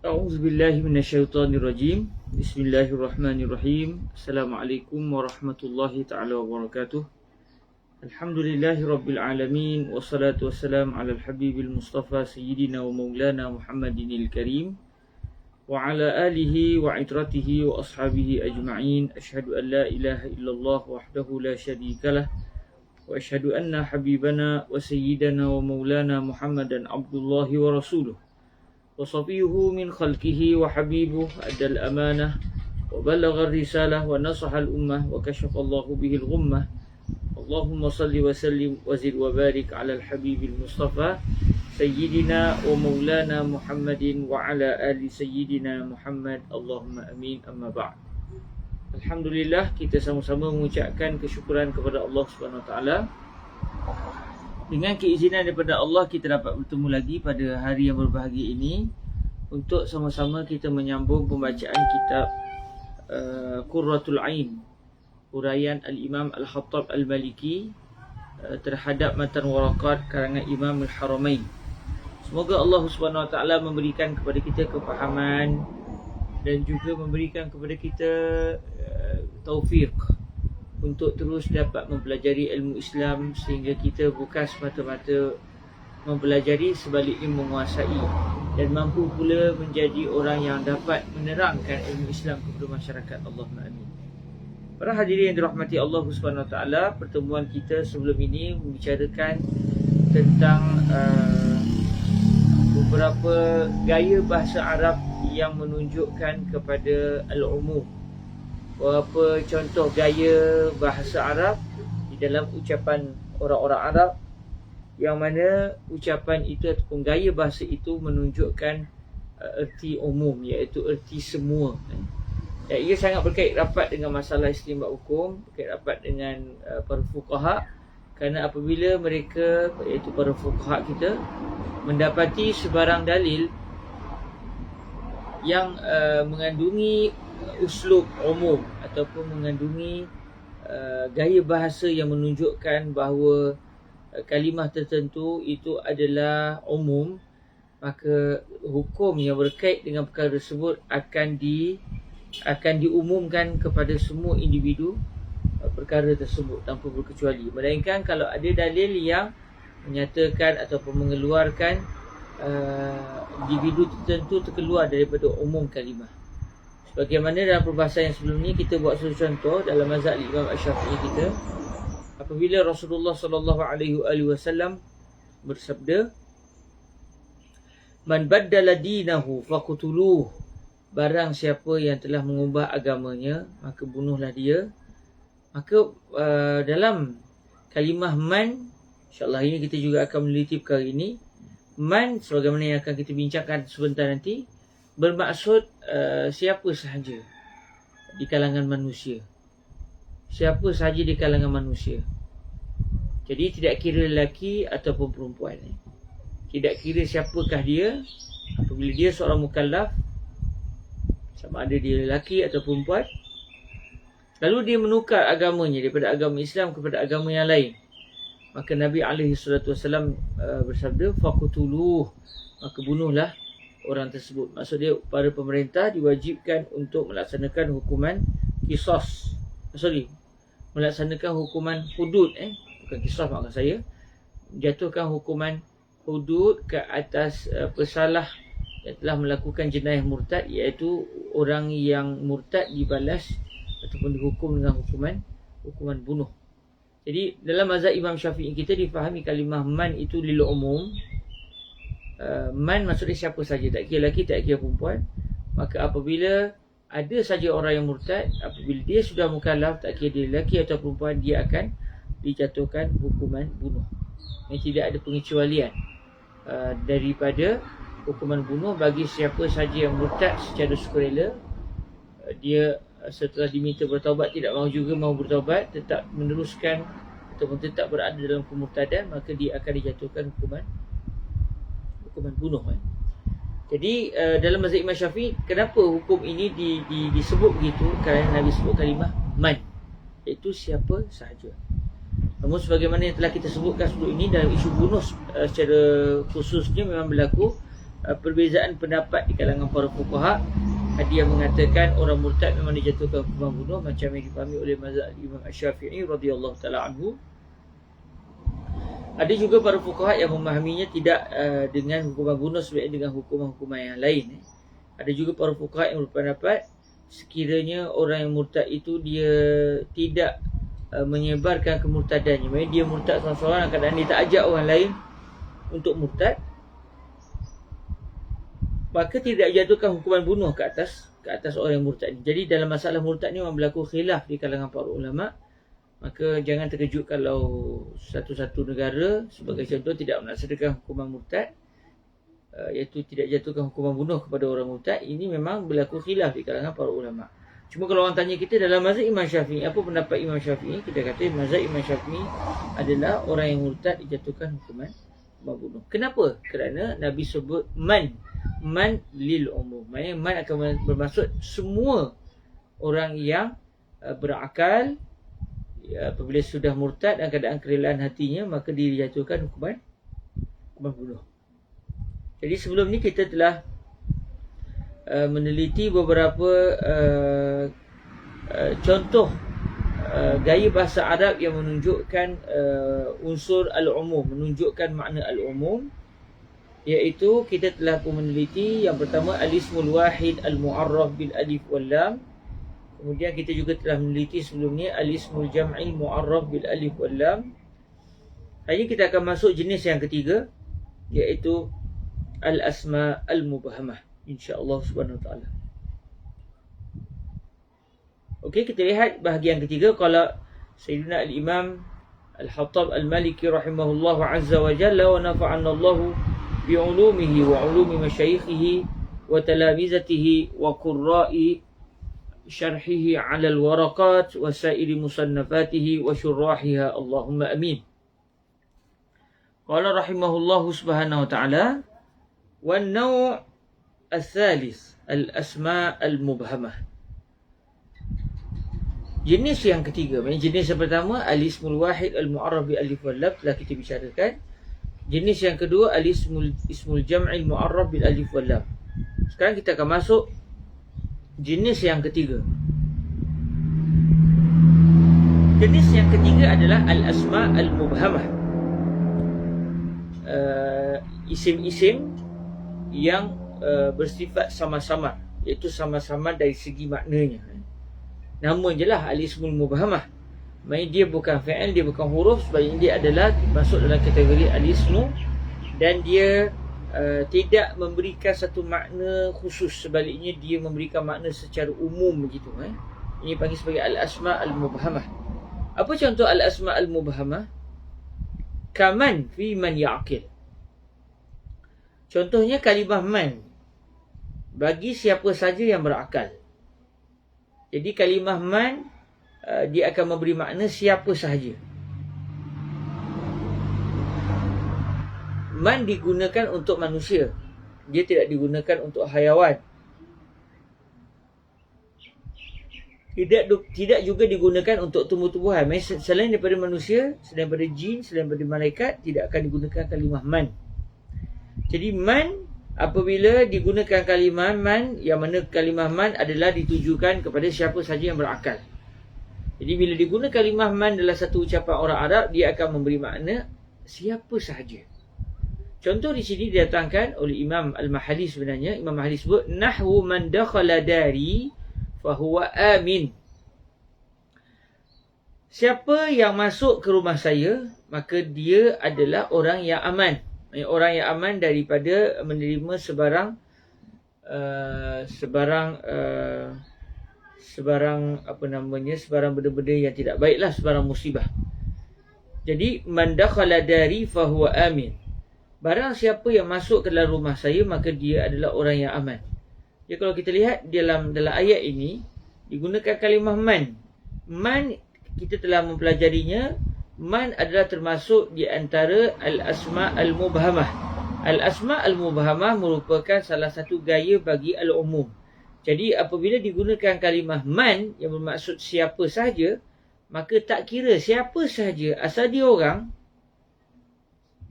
A'udzubillahi minasyaitonirrajim. Bismillahirrahmanirrahim. Assalamualaikum warahmatullahi ta'ala wabarakatuh. Alhamdulillahi rabbil alamin. Wassalatu wassalam ala al-habibil mustafa sayyidina wa maulana Muhammadinil karim wa ala alihi wa itratihi wa ashabihi ajma'in. Ashhadu an la ilaha illallah wahdahu la syarikalah wa ashhadu anna habibana wa sayyidana wa maulana Muhammadan abdullahi wa rasuluh wa safiyuhu min khalqihi wa habibuh adal amanah wa balagha risalah wa nasahal ummah wa kashafallahu bihil ghummah. Allahumma salli wa sallim wa zid wa barik ala al-habibil mustafa sayyidina wa maulana Muhammadin wa ala ali sayyidina Muhammad. Allahumma amin. Amma ba'd. Alhamdulillah, kita sama-sama mengucapkan kesyukuran kepada Allah Subhanahu wa taala. Dengan keizinan daripada Allah, kita dapat bertemu lagi pada hari yang berbahagia ini untuk sama-sama kita menyambung pembacaan kitab Qurratul Ain, huraian Al-Imam Al-Khattab Al-Maliki terhadap Matan Waraqat karangan Imam Al-Haramain. Semoga Allah Subhanahu wa taala memberikan kepada kita kefahaman dan juga memberikan kepada kita taufik untuk terus dapat mempelajari ilmu Islam, sehingga kita bukan semata-mata mempelajari, sebaliknya menguasai dan mampu pula menjadi orang yang dapat menerangkan ilmu Islam kepada masyarakat. Allahumma amin. Para hadirin yang dirahmati Allah Subhanahu wa taala, pertemuan kita sebelum ini membicarakan tentang beberapa gaya bahasa Arab yang menunjukkan kepada al-umum. Beberapa contoh gaya bahasa Arab di dalam ucapan orang-orang Arab, yang mana ucapan itu ataupun gaya bahasa itu menunjukkan erti umum, iaitu erti semua. Dan ia sangat berkait rapat dengan masalah istinbat hukum, berkait rapat dengan para fuqaha, kerana apabila mereka, iaitu para fuqaha kita, mendapati sebarang dalil yang mengandungi uslub umum ataupun mengandungi gaya bahasa yang menunjukkan bahawa kalimah tertentu itu adalah umum, maka hukum yang berkait dengan perkara tersebut akan diumumkan kepada semua individu perkara tersebut tanpa berkecuali. Melainkan kalau ada dalil yang menyatakan ataupun mengeluarkan individu tertentu terkeluar daripada umum kalimah. Sebagaimana dalam perbahasan yang sebelum ni kita buat satu contoh dalam mazhab Imam Asy-Syafi'i kita, apabila Rasulullah sallallahu alaihi wasallam bersabda, "Man baddala dinahu faqtuluh." Barang siapa yang telah mengubah agamanya, maka bunuhlah dia. Maka dalam kalimah man, insya-Allah ini kita juga akan meneliti perkara ini. Man, sebagaimana yang akan kita bincangkan sebentar nanti, bermaksud siapa sahaja di kalangan manusia. Siapa sahaja di kalangan manusia. Jadi tidak kira lelaki ataupun perempuan. Tidak kira siapakah dia. Apabila dia seorang mukallaf, sama ada dia lelaki atau perempuan, lalu dia menukar agamanya daripada agama Islam kepada agama yang lain, maka Nabi SAW bersabda, faqtuluh, maka bunuhlah orang tersebut. Maksud dia, para pemerintah diwajibkan untuk melaksanakan hukuman qisas. Melaksanakan hukuman hudud, bukan qisas maksud saya, jatuhkan hukuman hudud ke atas pesalah yang telah melakukan jenayah murtad, iaitu orang yang murtad dibalas ataupun dihukum dengan hukuman bunuh. Jadi dalam mazhab Imam Syafi'i kita difahami kalimah man itu lil umum. Man maksudnya siapa saja, tak kira lelaki, tak kira perempuan. Maka apabila ada saja orang yang murtad, apabila dia sudah mukallaf, tak kira dia lelaki atau perempuan, dia akan dijatuhkan hukuman bunuh. Yang tidak ada pengecualian daripada hukuman bunuh bagi siapa saja yang murtad secara sukarela. Dia setelah diminta bertaubat tidak mahu juga mahu bertaubat, tetap meneruskan ataupun tetap berada dalam kemurtadan, maka dia akan dijatuhkan hukuman bunuh. Jadi dalam mazhab Imam Syafi'i, kenapa hukum ini disebut begitu? Kerana Nabi sebut kalimah man, iaitu siapa sahaja. Namun sebagaimana yang telah kita sebutkan sebelum ini, dalam isu bunuh secara khususnya memang berlaku perbezaan pendapat di kalangan para fuqaha. Ada yang mengatakan orang murtad memang dijatuhkan hukuman bunuh macam yang dipahami oleh mazhab Imam Asy-Syafi'i radhiyallahu taala anhu. Ada juga para fuqaha yang memahaminya tidak dengan hukuman bunuh, sebaliknya dengan hukuman-hukuman yang lain. Ada juga para fuqaha yang berpendapat sekiranya orang yang murtad itu dia tidak menyebarkan kemurtadannya, maksudnya dia murtad seorang-seorang, kadang dia tak ajak orang lain untuk murtad, maka tidak jatuhkan hukuman bunuh ke atas orang yang murtad ini. Jadi dalam masalah murtad ni memang berlaku khilaf di kalangan para ulama. Maka jangan terkejut kalau satu-satu negara sebagai contoh tidak melaksanakan hukuman murtad, iaitu tidak jatuhkan hukuman bunuh kepada orang murtad. Ini memang berlaku khilaf di kalangan para ulama. Cuma kalau orang tanya kita dalam mazhab Imam Syafi'i, apa pendapat Imam Syafi'i? Kita kata mazhab Imam Syafi'i adalah orang yang murtad dijatuhkan hukuman bunuh. Kenapa? Kerana Nabi sebut man lil umum. Maksudnya man akan bermaksud semua orang yang berakal, apabila sudah murtad dan keadaan kerelaan hatinya, maka dijatuhkan hukuman bunuh. Jadi sebelum ni kita telah meneliti beberapa contoh gaya bahasa Arab yang menunjukkan unsur al-umum, menunjukkan makna al-umum, iaitu kita telah pun meneliti yang pertama al-ismul wahid al-mu'arraf bil alif wal lam. Kemudian kita juga telah meneliti sebelum ni al-ismul jam'il mu'arraf bil alif wal lam. Hari ini kita akan masuk jenis yang ketiga, iaitu al-asma al-mubhamah, insya-Allah subhanahu wa ta'ala. Okey, kita lihat bahagian ketiga. Qala Sayyidina al-Imam Al-Hattab Al-Maliki rahimahullahu azza wa jalla wa nafa'anna Allahu bi'ulumihi wa 'ulumi masyayikhihi wa talamizatihi wa qurra'i syarhihi 'ala al-waraqat wa sa'iri musannafatihi wa syurrahiha, Allahumma amin. Qala rahimahullahu subhanahu wa ta'ala, wan naw' al-thalith al-asma' al-mubhamah. Jenis yang ketiga, jenis yang pertama al-ismul wahid al-mu'arraf bi alif wal lam telah kita bicarakan. Jenis yang kedua al-ismul jam'il mu'arraf bil alif wal lam. Sekarang kita akan masuk jenis yang ketiga. Jenis yang ketiga adalah al-asma' al-mubhamah. Isim-isim yang bersifat sama-sama, iaitu sama-sama dari segi maknanya. Nama je lah al-ismul mubhamah. Maksudnya dia bukan fi'il, dia bukan huruf, sebaliknya dia adalah masuk dalam kategori al-ismu, dan dia tidak memberikan satu makna khusus, sebaliknya dia memberikan makna secara umum begitu. Ini panggil sebagai al-asma' al-mubhamah. Apa contoh al-asma' al-mubhamah? Kaman fi man ya'qil. Contohnya kalimah man, bagi siapa saja yang berakal. Jadi kalimah man dia akan memberi makna siapa sahaja. Man digunakan untuk manusia, dia tidak digunakan untuk hayawan. Tidak juga digunakan untuk tumbuh-tumbuhan. Selain daripada manusia, selain daripada jin, selain daripada malaikat, tidak akan digunakan kalimah man. Jadi man, apabila digunakan kalimah man, yang mana kalimah man adalah ditujukan kepada siapa saja yang berakal. Jadi bila digunakan kalimah man dalam satu ucapan orang Arab, dia akan memberi makna siapa sahaja. Contoh di sini didatangkan oleh Imam Al-Mahali sebenarnya. Imam Mahali sebut, nahwu man dakhala dari fahuwa amin. Siapa yang masuk ke rumah saya, maka dia adalah orang yang aman. Orang yang aman daripada menerima sebarang benda-benda yang tidak baiklah, sebarang musibah. Jadi man dakhala dari fahuwa amin. Barang siapa yang masuk ke dalam rumah saya, maka dia adalah orang yang aman. Jadi kalau kita lihat dalam ayat ini digunakan kalimah man. Man kita telah mempelajarinya. Man adalah termasuk di antara al-asma' al-mubhamah. Al-asma' al-mubhamah merupakan salah satu gaya bagi al-umum. Jadi apabila digunakan kalimah man yang bermaksud siapa sahaja, maka tak kira siapa sahaja, asal dia orang,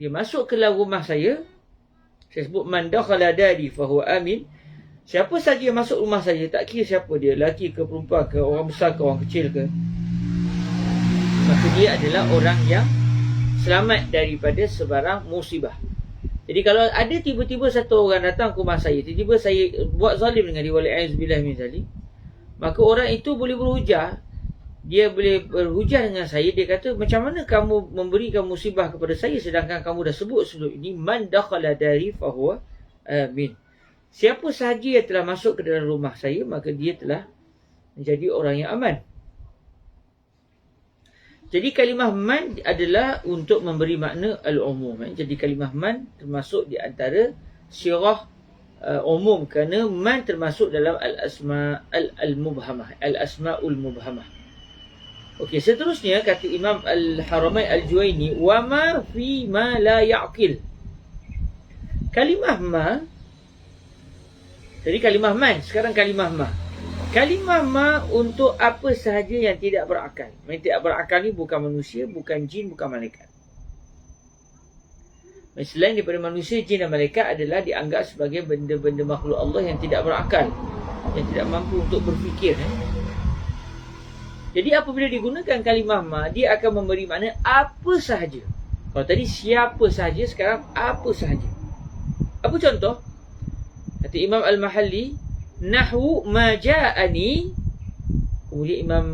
dia masuk ke dalam rumah saya, Saya sebut man dakhala dari fahuwa amin. Siapa saja yang masuk rumah saya, tak kira siapa dia, lelaki ke perempuan ke, orang besar ke, orang kecil ke, maka dia adalah orang yang selamat daripada sebarang musibah. Jadi kalau ada tiba-tiba satu orang datang ke rumah saya, tiba-tiba saya buat zalim dengan dia, wali'azubillah min zalim, maka orang itu boleh berhujah. Dia boleh berhujah dengan saya. Dia kata, macam mana kamu memberikan musibah kepada saya sedangkan kamu dah sebut sebelum ini, man dakhala dari fahuwa amin. Siapa sahaja yang telah masuk ke dalam rumah saya, maka dia telah menjadi orang yang aman. Jadi kalimah man adalah untuk memberi makna al-umum. Jadi kalimah man termasuk di antara sirah umum, kerana man termasuk dalam al-asma al-mubhamah, al-asma'ul mubhamah. Okey, seterusnya kata Imam Al-Haramain Al-Juwaini, wa ma fi ma la ya'qil. Kalimah ma, jadi kalimah man, sekarang kalimah ma. Kalimah ma untuk apa sahaja yang tidak berakal. Yang tidak berakal ni bukan manusia, bukan jin, bukan malaikat. Selain daripada manusia, jin dan malaikat adalah dianggap sebagai benda-benda makhluk Allah yang tidak berakal, yang tidak mampu untuk berfikir. Jadi apabila digunakan kalimah ma, dia akan memberi makna apa sahaja. Kalau tadi siapa sahaja, sekarang apa sahaja. Apa contoh? Kata Imam Al-Mahalli, nahwu ma ja'ani. Kemudian Imam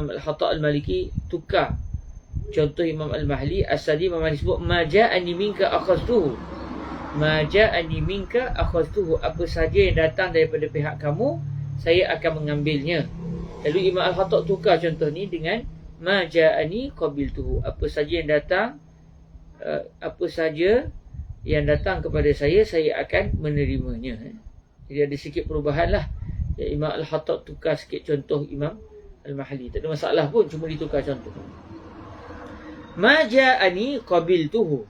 Al-Hatta Al-Maliki tukar. Contoh Imam Al-Mahalli, asali Imam Al-Mahalli sebut ma ja'ani minka akhaztuhu. Ma ja'ani minka akhaztuhu. Apa sahaja yang datang daripada pihak kamu, saya akan mengambilnya. Lalu Imam Al-Hatta tukar contoh ni dengan ma ja'ani qabiltuhu. Apa sahaja yang datang, apa saja yang datang kepada saya akan menerimanya. Jadi ada sikit perubahan lah. Ya, Imam Al-Hattab tukar sikit contoh Imam Al-Mahalli. Tak ada masalah pun, cuma ditukar contoh. Ma ja'ani qabiltuhu.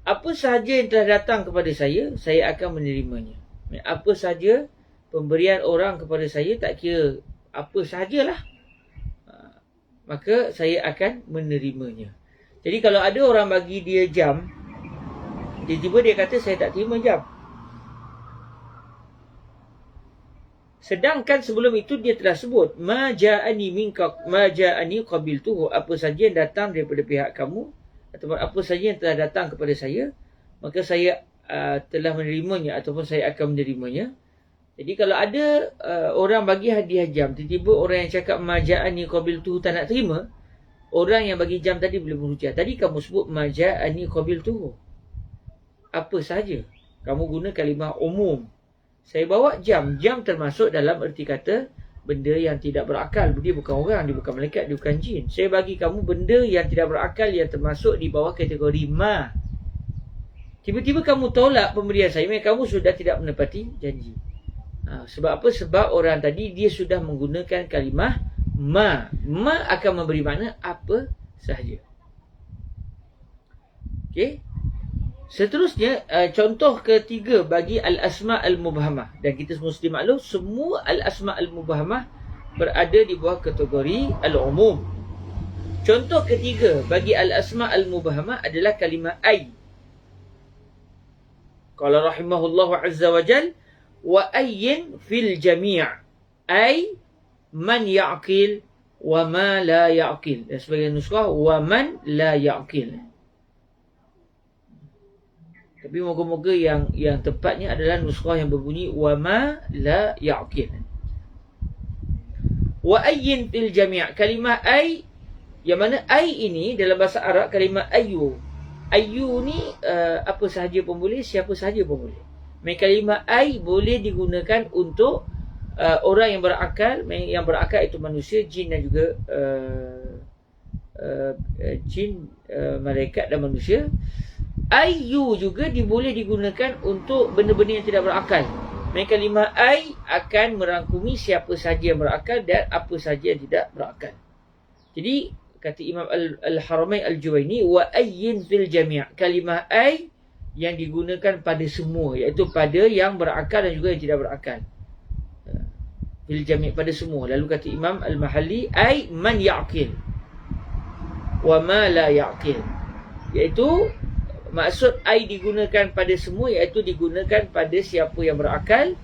Apa sahaja yang telah datang kepada saya akan menerimanya. Apa sahaja pemberian orang kepada saya, tak kira apa sahajalah, maka saya akan menerimanya. Jadi kalau ada orang bagi dia jam, tiba-tiba dia kata saya tak terima jam. Sedangkan sebelum itu dia telah sebut ma ja'ani minka ma ja'ani qabiltuhu. Apa saja yang datang daripada pihak kamu, ataupun apa saja yang telah datang kepada saya, maka saya telah menerimanya ataupun saya akan menerimanya. Jadi kalau ada orang bagi hadiah jam, tiba-tiba orang yang cakap ma ja'ani qabiltuhu tak nak terima, orang yang bagi jam tadi boleh berhujah. Tadi kamu sebut ma ja'ani qabiltuhu. Apa sahaja. Kamu guna kalimah umum. Saya bawa jam. Jam termasuk dalam erti kata benda yang tidak berakal. Dia bukan orang, dia bukan malaikat, dia bukan jin. Saya bagi kamu benda yang tidak berakal yang termasuk di bawah kategori ma. Tiba-tiba kamu tolak pemberian saya, kamu sudah tidak menepati janji. Sebab apa? Sebab orang tadi dia sudah menggunakan kalimah ma. Ma akan memberi makna apa sahaja. Okey. Seterusnya, contoh ketiga bagi al-asma' al-mubhamah. Dan kita mesti maklum, semua al-asma' al-mubhamah berada di bawah kategori al-umum. Contoh ketiga bagi al-asma' al-mubhamah adalah kalimah ay. Qala rahimahullahu azza wa jal, wa ayyin fil jami' ay man ya'qil wa ma la ya'qil. Dan sebagai nusrah, wa man la ya'qil. Tapi moga-moga yang tepatnya adalah nuskhah yang berbunyi wa ma la ya'qil. Wa ayyin fil jami'. Kalimah ay, yang mana ay ini dalam bahasa Arab kalimah ayu. Ayu ni apa sahaja pun boleh, siapa sahaja pun boleh. Kalimah ay boleh digunakan untuk orang yang berakal. Yang berakal itu manusia, jin dan juga jin, malaikat dan manusia. Ayu juga boleh digunakan untuk benda-benda yang tidak berakal. Kalimah ay akan merangkumi siapa sahaja yang berakal dan apa sahaja yang tidak berakal. Jadi kata Imam Al-Haramain Al-Juwaini, wa ayyin fil jami'. Kalimah ay yang digunakan pada semua, iaitu pada yang berakal dan juga yang tidak berakal. Fil jami', pada semua. Lalu kata Imam Al-Mahalli, ay man ya'qil. wa ma la ya'qil. Iaitu maksud ai digunakan pada semua, iaitu digunakan pada siapa yang berakal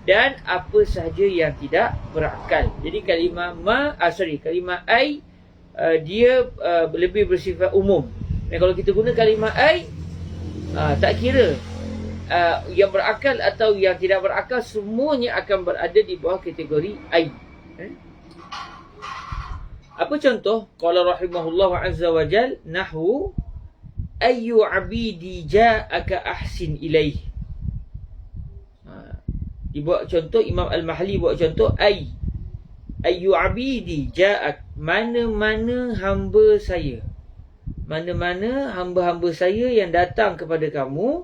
dan apa sahaja yang tidak berakal. Jadi kalimah kalimah ai dia lebih bersifat umum. Dan kalau kita guna kalimah ai, tak kira yang berakal atau yang tidak berakal, semuanya akan berada di bawah kategori ai. Apa contoh? Qala rahimahullah azza wa jal, nahwu ayyu abidi ja'aka ahsin ilaih. Dibuat contoh, Imam Al-Mahalli buat contoh ayyu abidi ja'ak, mana-mana hamba saya, mana-mana hamba-hamba saya yang datang kepada kamu,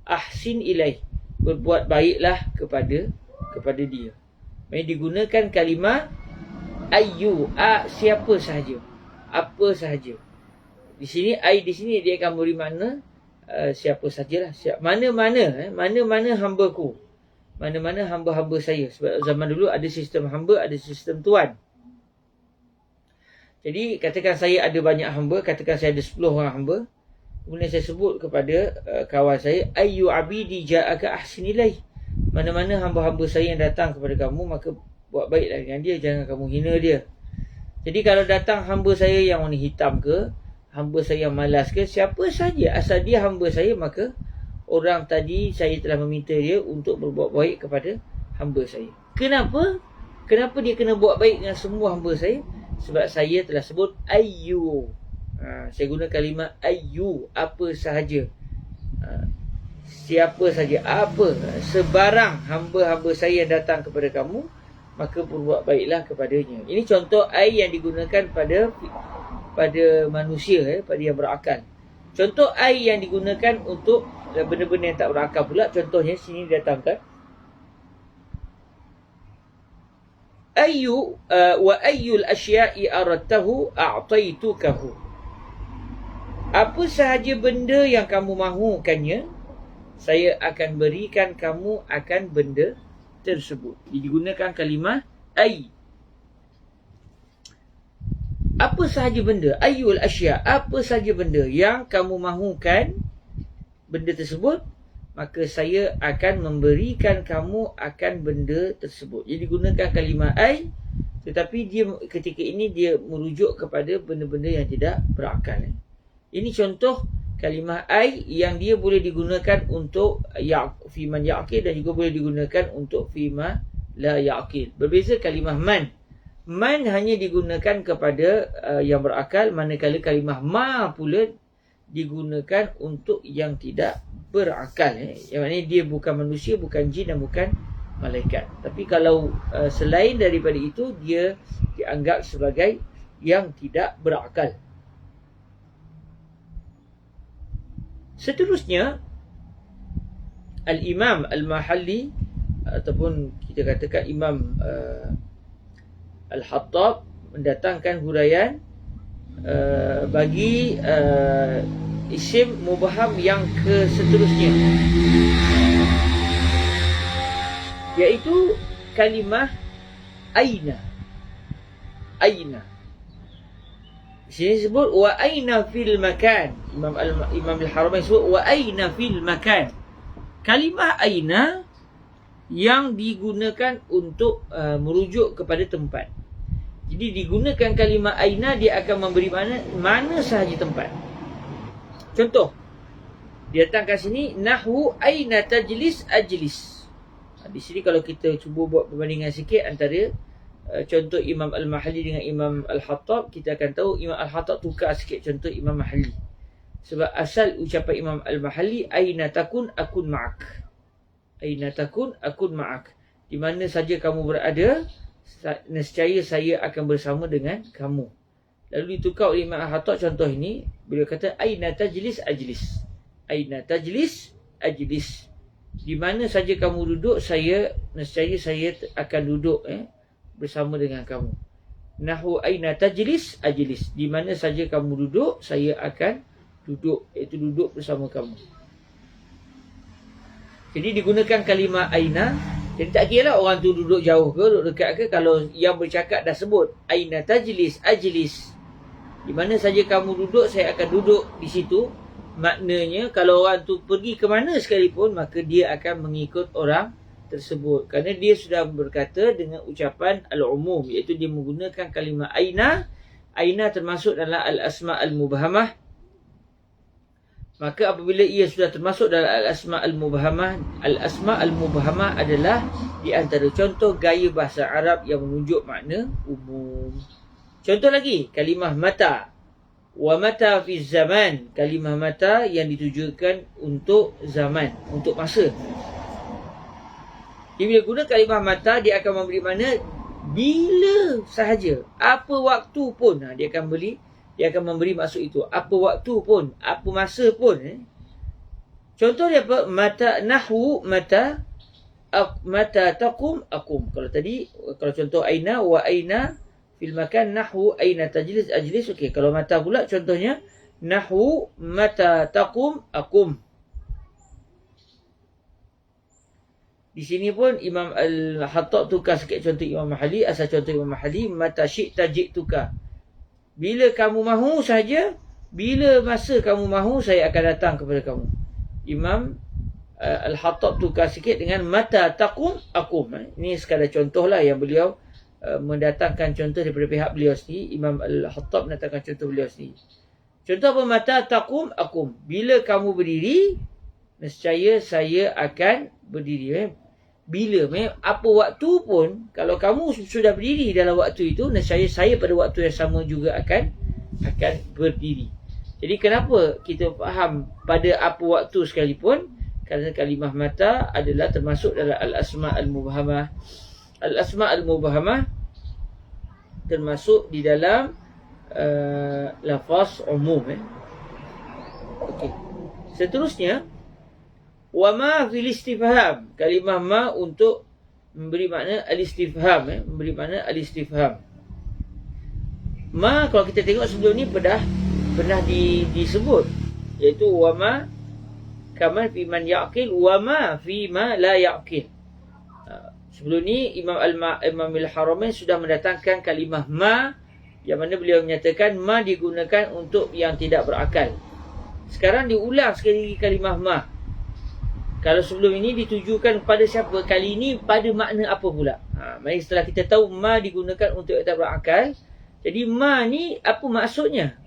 ahsin ilaih, berbuat baiklah kepada dia. Maksudnya digunakan kalimah ayyu, siapa sahaja, apa sahaja. Di sini di sini dia akan beri makna siapa sajalah, mana-mana hamba-ku, mana-mana hamba-hamba saya. Sebab zaman dulu ada sistem hamba, ada sistem tuan. Jadi katakan saya ada banyak hamba, katakan saya ada 10 orang hamba, kemudian saya sebut kepada kawan saya, ayyu abidi ja'aka ahsin ilaih, mana-mana hamba-hamba saya yang datang kepada kamu, maka buat baiklah dengan dia, jangan kamu hina dia. Jadi kalau datang hamba saya yang warna hitam ke, hamba saya yang malas ke, siapa saja asal dia hamba saya, maka orang tadi saya telah meminta dia untuk berbuat baik kepada hamba saya. Kenapa? Kenapa dia kena buat baik dengan semua hamba saya? Sebab saya telah sebut ayyu. Saya guna kalimah ayyu, apa sahaja, siapa saja, apa, sebarang hamba-hamba saya yang datang kepada kamu, maka berbuat baiklah kepadanya. Ini contoh ai yang digunakan pada manusia, pada yang berakal. Contoh ai yang digunakan untuk benda-benda yang tak berakal pula, contohnya sini datangkan ayyu wa ayyul asya'i aradtahu a'taitukahu. Apa sahaja benda yang kamu mahukannya, saya akan berikan kamu akan benda tersebut. Digunakan kalimah ay. Apa sahaja benda, ayyul asya, apa sahaja benda yang kamu mahukan benda tersebut, maka saya akan memberikan kamu akan benda tersebut. Jadi digunakan kalimah ay, tetapi dia ketika ini dia merujuk kepada benda-benda yang tidak berakal. Ini contoh kalimah ai yang dia boleh digunakan untuk fi man ya'qil dan juga boleh digunakan untuk fi ma la ya'qil. Berbeza kalimah man. Man hanya digunakan kepada yang berakal, manakala kalimah ma pula digunakan untuk yang tidak berakal. Yang maknanya dia bukan manusia, bukan jin dan bukan malaikat. Tapi kalau selain daripada itu, dia dianggap sebagai yang tidak berakal. Seterusnya, Al-Imam Al-Mahalli ataupun kita katakan Imam Al-Hattab mendatangkan huraian bagi isim mubham yang seterusnya, iaitu kalimah aina. Aina. Di sini sebut wa aina fil makan. Imam Al-Haramain sebut wa aina fil makan. Kalimah aina yang digunakan untuk merujuk kepada tempat. Jadi digunakan kalimah aina, dia akan memberi mana sahaja tempat. Contoh, dia datangkan sini nahwu aina tajlis ajlis. Di sini kalau kita cuba buat perbandingan sikit antara contoh Imam Al-Mahalli dengan Imam Al-Hattab, kita akan tahu Imam Al-Hattab tukar sikit contoh Imam Mahalli. Sebab asal ucapan Imam Al-Mahalli, aina takun akun ma'ak. Aina takun akun ma'ak. Di mana saja kamu berada, nescaya saya akan bersama dengan kamu. Lalu ditukar oleh Imam Al-Hattab contoh ini, beliau kata aina tajlis ajlis. Aina tajlis ajlis. Di mana saja kamu duduk, nescaya saya akan duduk bersama dengan kamu. Nahwu aina tajlis ajlis. Di mana saja kamu duduk, saya akan duduk, iaitu duduk bersama kamu. Jadi digunakan kalimah aina. Jadi tak kira lah orang tu duduk jauh ke, duduk dekat ke, kalau yang bercakap dah sebut aina tajlis ajlis, Di mana saja kamu duduk, saya akan duduk di situ. Maknanya kalau orang tu pergi ke mana sekalipun, maka dia akan mengikut orang tersebut. Kerana dia sudah berkata dengan ucapan al-umum, iaitu dia menggunakan kalimah aina. Aina termasuk dalam al-asma' al-mubhamah. Maka apabila ia sudah termasuk dalam al-asma' al-mubhamah, al-asma' al-mubhamah adalah di antara contoh gaya bahasa Arab yang menunjuk makna umum. Contoh lagi, kalimah mata. Wa mata fi zaman. Kalimah mata yang ditujukan untuk zaman, untuk masa. Dia bila guna kalimah mata, dia akan memberi makna bila sahaja, apa waktu pun. Dia akan memberi maksud itu. Apa waktu pun, apa masa pun. Contoh dia apa? Mata nahwu, mata taqum, akum. Kalau contoh aina, wa aina fil makan, nahwu aina tajlis, ajlis. Okey, kalau mata pula contohnya nahwu mata taqum, akum. Di sini pun Imam Al-Hattab tukar sikit contoh Imam Mahali. Asal contoh Imam Mahali, mata syi'ta ji'tuka. Bila kamu mahu saja, bila masa kamu mahu, saya akan datang kepada kamu. Imam Al-Hattab tukar sikit dengan mata taqum, akum. Ini sekadar contoh lah yang beliau mendatangkan contoh daripada pihak beliau sendiri. Imam Al-Hattab mendatangkan contoh beliau sendiri. Contoh apa? Mata taqum, akum. Bila kamu berdiri, nescaya saya akan berdiri. Bila, apa waktu pun, kalau kamu sudah berdiri dalam waktu itu, nescaya saya pada waktu yang sama juga akan berdiri. Jadi kenapa kita faham pada apa waktu sekalipun? Kerana kalimah mata adalah termasuk dalam al-asma' al-mubhamah. Al-asma' al-mubhamah termasuk di dalam lafaz umum. Okey. Seterusnya, wa ma fil istifham. Kalimah ma untuk memberi makna al-istifham. Memberi makna al-istifham. Ma, kalau kita tengok sebelum ni pernah disebut, iaitu wa ma kama fi man ya'qil, wa ma fi ma la ya'qil. Sebelum ni Imam Al-Haramain sudah mendatangkan kalimah ma, yang mana beliau menyatakan ma digunakan untuk yang tidak berakal. Sekarang diulang sekali lagi kalimah ma. Kalau sebelum ini ditujukan kepada siapa, kali ini pada makna apa pula? Mari setelah kita tahu ma digunakan untuk yang tak berakal, jadi ma ni apa maksudnya?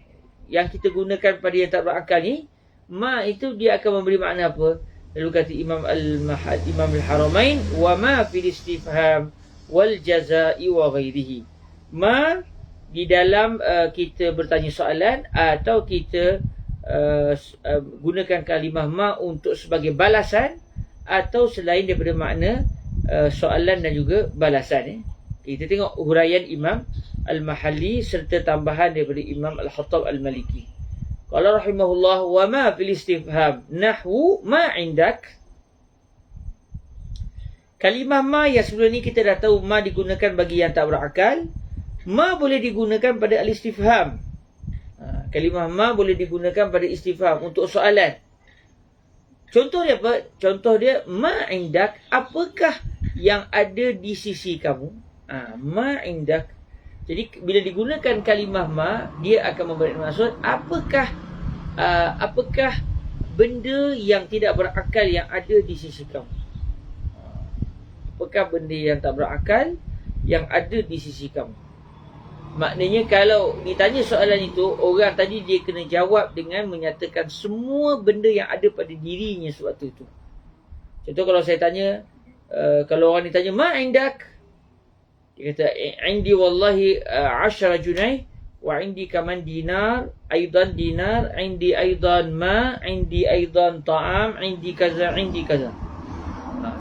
Yang kita gunakan pada yang tak berakal ni, ma itu dia akan memberi makna apa? Lalu kata Imam Al-Haramain, wa ma fil istifham wal jazaa'i wa ghairihi. Ma di dalam kita bertanya soalan atau kita gunakan kalimah ma untuk sebagai balasan atau selain daripada makna soalan dan juga balasan. Kita tengok huraian Imam Al-Mahalli serta tambahan daripada Imam Al-Hattab Al-Maliki. Qala rahimahullah, wa ma fil istifham nahwu ma indak. Kalimah ma yang sebelum ni kita dah tahu ma digunakan bagi yang tak berakal. Ma boleh digunakan pada al-istifham. Kalimah ma boleh digunakan pada istifham untuk soalan. Contoh dia apa? Contoh dia ma indak, apakah yang ada di sisi kamu? Ma indak. Jadi bila digunakan kalimah ma, dia akan memberi maksud apakah benda yang tidak berakal yang ada di sisi kamu? Apakah benda yang tak berakal yang ada di sisi kamu? Maknanya kalau ditanya soalan itu, orang tadi dia kena jawab dengan menyatakan semua benda yang ada pada dirinya sewaktu itu. Contoh kalau saya tanya, kalau orang ditanya ma indak, dia kata indi wallahi 10 junai wa indi kaman dinar, aidan dinar, indi aidan ma, indi aidan ta'am, indi kaza, indi kaza.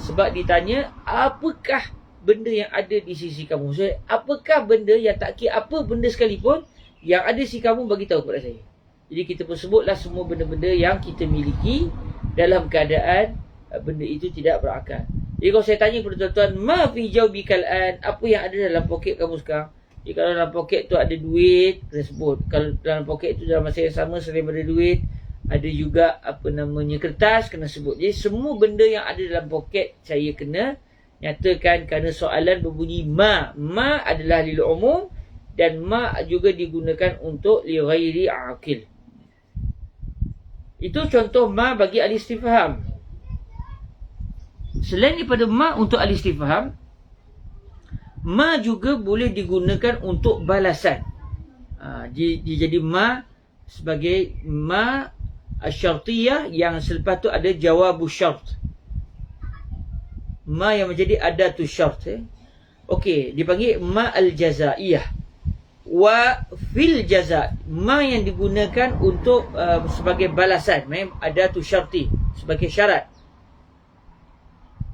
Sebab ditanya apakah benda yang ada di sisi kamu. So, apakah benda yang tak kira apa benda sekalipun yang ada di sisi kamu, bagi tahu kepada saya. Jadi kita pun sebutlah semua benda-benda yang kita miliki dalam keadaan benda itu tidak berakal. Jadi kalau saya tanya kepada tuan-tuan, ma fi jawbikal an, apa yang ada dalam poket kamu sekarang? Jadi kalau dalam poket tu ada duit, kena sebut. Kalau dalam poket tu dalam masa yang sama selain daripada duit, ada juga kertas, kena sebut. Jadi semua benda yang ada dalam poket saya kena nyatakan, kerana soalan berbunyi ma. Ma adalah lil umum dan ma juga digunakan untuk li ghairi aqil. Itu contoh ma bagi al-istifham. Selain daripada ma untuk al-istifham, ma juga boleh digunakan untuk balasan. Dia jadi ma sebagai ma asy-syartiyah yang selepas tu ada jawabus syart. Ma yang menjadi adatus syart. Okey, dipanggil ma al-jazaiyah. Wa fil jaza, ma yang digunakan untuk sebagai balasan, adatus syarti, sebagai syarat.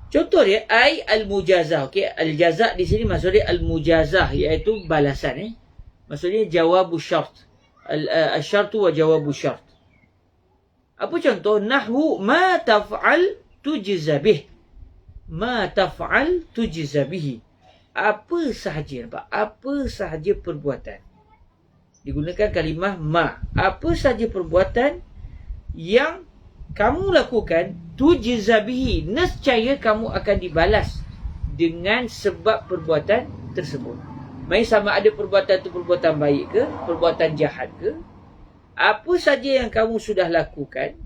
Contoh dia ai al-mujazah. Okey, al-jaza di sini maksudnya al-mujazah, iaitu balasan. Maksudnya jawabus syart. Al-syartu wa jawabus syart. Apa contoh? Nahwu ma taf'al tujza bih. Ma taf'al tujza bihi. Apa sahaja, nampak? Apa sahaja perbuatan. Digunakan kalimah ma. Apa sahaja perbuatan yang kamu lakukan, tujza bihi, nescaya kamu akan dibalas dengan sebab perbuatan tersebut. Main sama ada perbuatan itu perbuatan baik ke, perbuatan jahat ke, apa saja yang kamu sudah lakukan,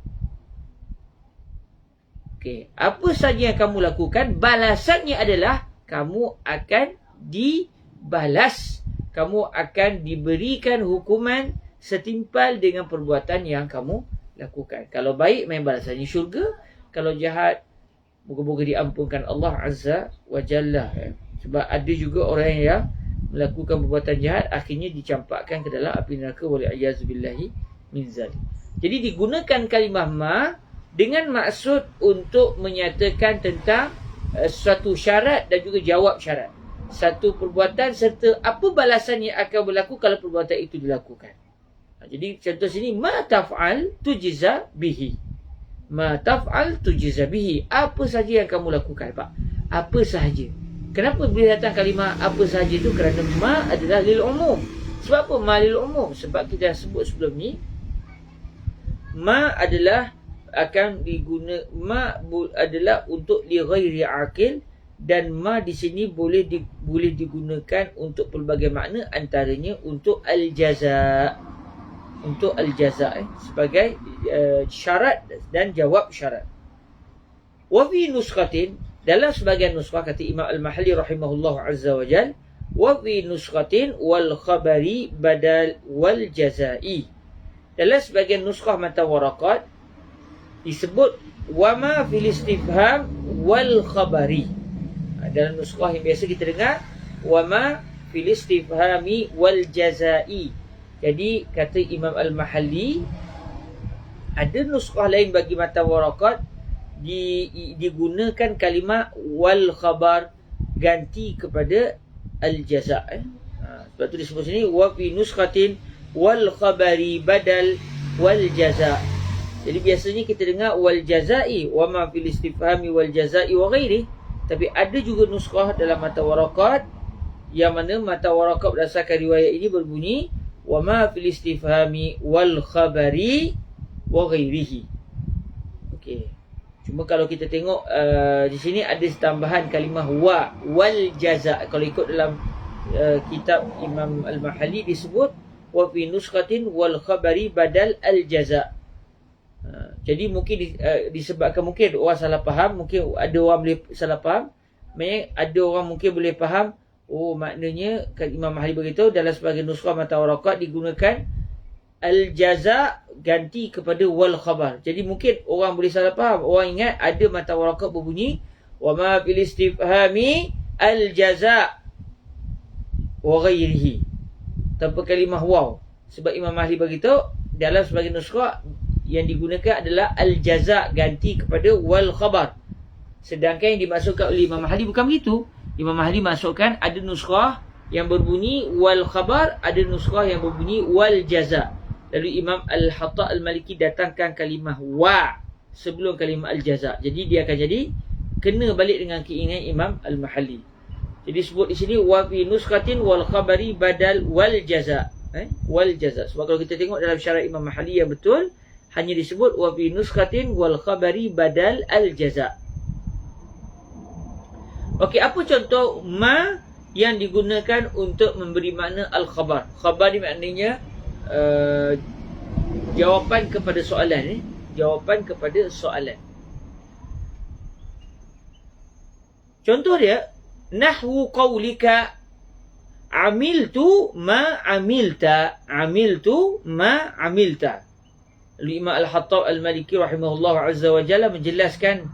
okey, apa saja yang kamu lakukan, balasannya adalah kamu akan dibalas. Kamu akan diberikan hukuman setimpal dengan perbuatan yang kamu lakukan. Kalau baik, main balasannya syurga. Kalau jahat, moga-moga diampunkan Allah Azza wa Jalla. Sebab ada juga orang yang melakukan perbuatan jahat, akhirnya dicampakkan ke dalam api neraka, wali'ayazubillahi min zalik. Jadi digunakan kalimah ma dengan maksud untuk menyatakan tentang suatu syarat dan juga jawab syarat. Satu perbuatan serta apa balasan yang akan berlaku kalau perbuatan itu dilakukan. Jadi contoh sini, ma taf'al tujza bihi. Ma taf'al tujza bihi. Apa saja yang kamu lakukan, Pak? Apa sahaja. Kenapa boleh datang kalimah apa sahaja itu? Kerana ma adalah lil umum. Sebab apa ma lil umum? Sebab kita dah sebut sebelum ni, ma adalah akan adalah untuk li ghairi aqil, dan ma di sini boleh digunakan untuk pelbagai makna, antaranya untuk al-jaza. Untuk al-jaza sebagai syarat dan jawab syarat. Wa fi nuskhatin, dalam sebagian nuskah kata Imam Al-Mahalli rahimahullah azza wa jal, wa fi nuskhatin wal khabari badal wal jazai. Dalam sebagian nuskah mata waraqat disebut wama fil istifham wal khabari. Dalam nuskah yang biasa kita dengar wama fil istifhami wal jazai. Jadi kata Imam Al-Mahalli, ada nuskah lain bagi mata waraqat digunakan kalimah wal khabar ganti kepada al jaza. Sebab tu disebut sini wa fi nuskhatin wal khabari badal wal jaza. Jadi biasanya kita dengar wal jazai wa ma fil istifhami wal jazai wa ghairi, tapi ada juga nuskah dalam mata waraqat yang mana mata waraqat berdasarkan riwayat ini berbunyi wa ma fil istifhami wal khabari wa ghairihi. Okey. Cuma kalau kita tengok di sini ada tambahan kalimah wa wal jaza. Kalau ikut dalam kitab Imam Al-Mahalli disebut wa fi nuskhatin wal khabari badal al jaza. Jadi mungkin disebabkan mungkin orang salah faham, mungkin ada orang boleh salah faham, ada orang mungkin boleh faham, oh maknanya Imam Mahalli beritahu dalam sebagian nuskah mata waraqat digunakan al-jaza ganti kepada wal khabar. Jadi mungkin orang boleh salah faham. Orang ingat ada mata waraqat berbunyi wa ma fil istifhami al-jaza wa ghairihi tanpa kalimah waw. Sebab Imam Mahalli beritahu dalam sebagian nuskah yang digunakan adalah al-jaza ganti kepada wal khabar. Sedangkan yang dimaksudkan oleh Imam Mahalli bukan begitu. Imam Mahalli masukkan ada nuskah yang berbunyi wal khabar, ada nuskah yang berbunyi wal jaza. Lalu Imam Al-Hatta Al-Maliki datangkan kalimah wa sebelum kalimah al-jaza. Jadi dia akan jadi kena balik dengan keinginan Imam Al-Mahalli. Jadi sebut di sini wa fi nuskatin wal khabari badal wal jaza. Wal jaza. Sebab kalau kita tengok dalam syarat Imam Mahalli yang betul, hanya disebut wa fi nuskatin wal khabari badal al jaza. Okey, apa contoh ma yang digunakan untuk memberi makna al-khabar. Khabar ni maknanya jawapan kepada soalan. Jawapan kepada soalan. Contoh dia, nahwu qaulika amiltu ma amilta. Amiltu ma amilta. Imam Al-Hattab Al-Maliki rahimahullah azza wa jalla menjelaskan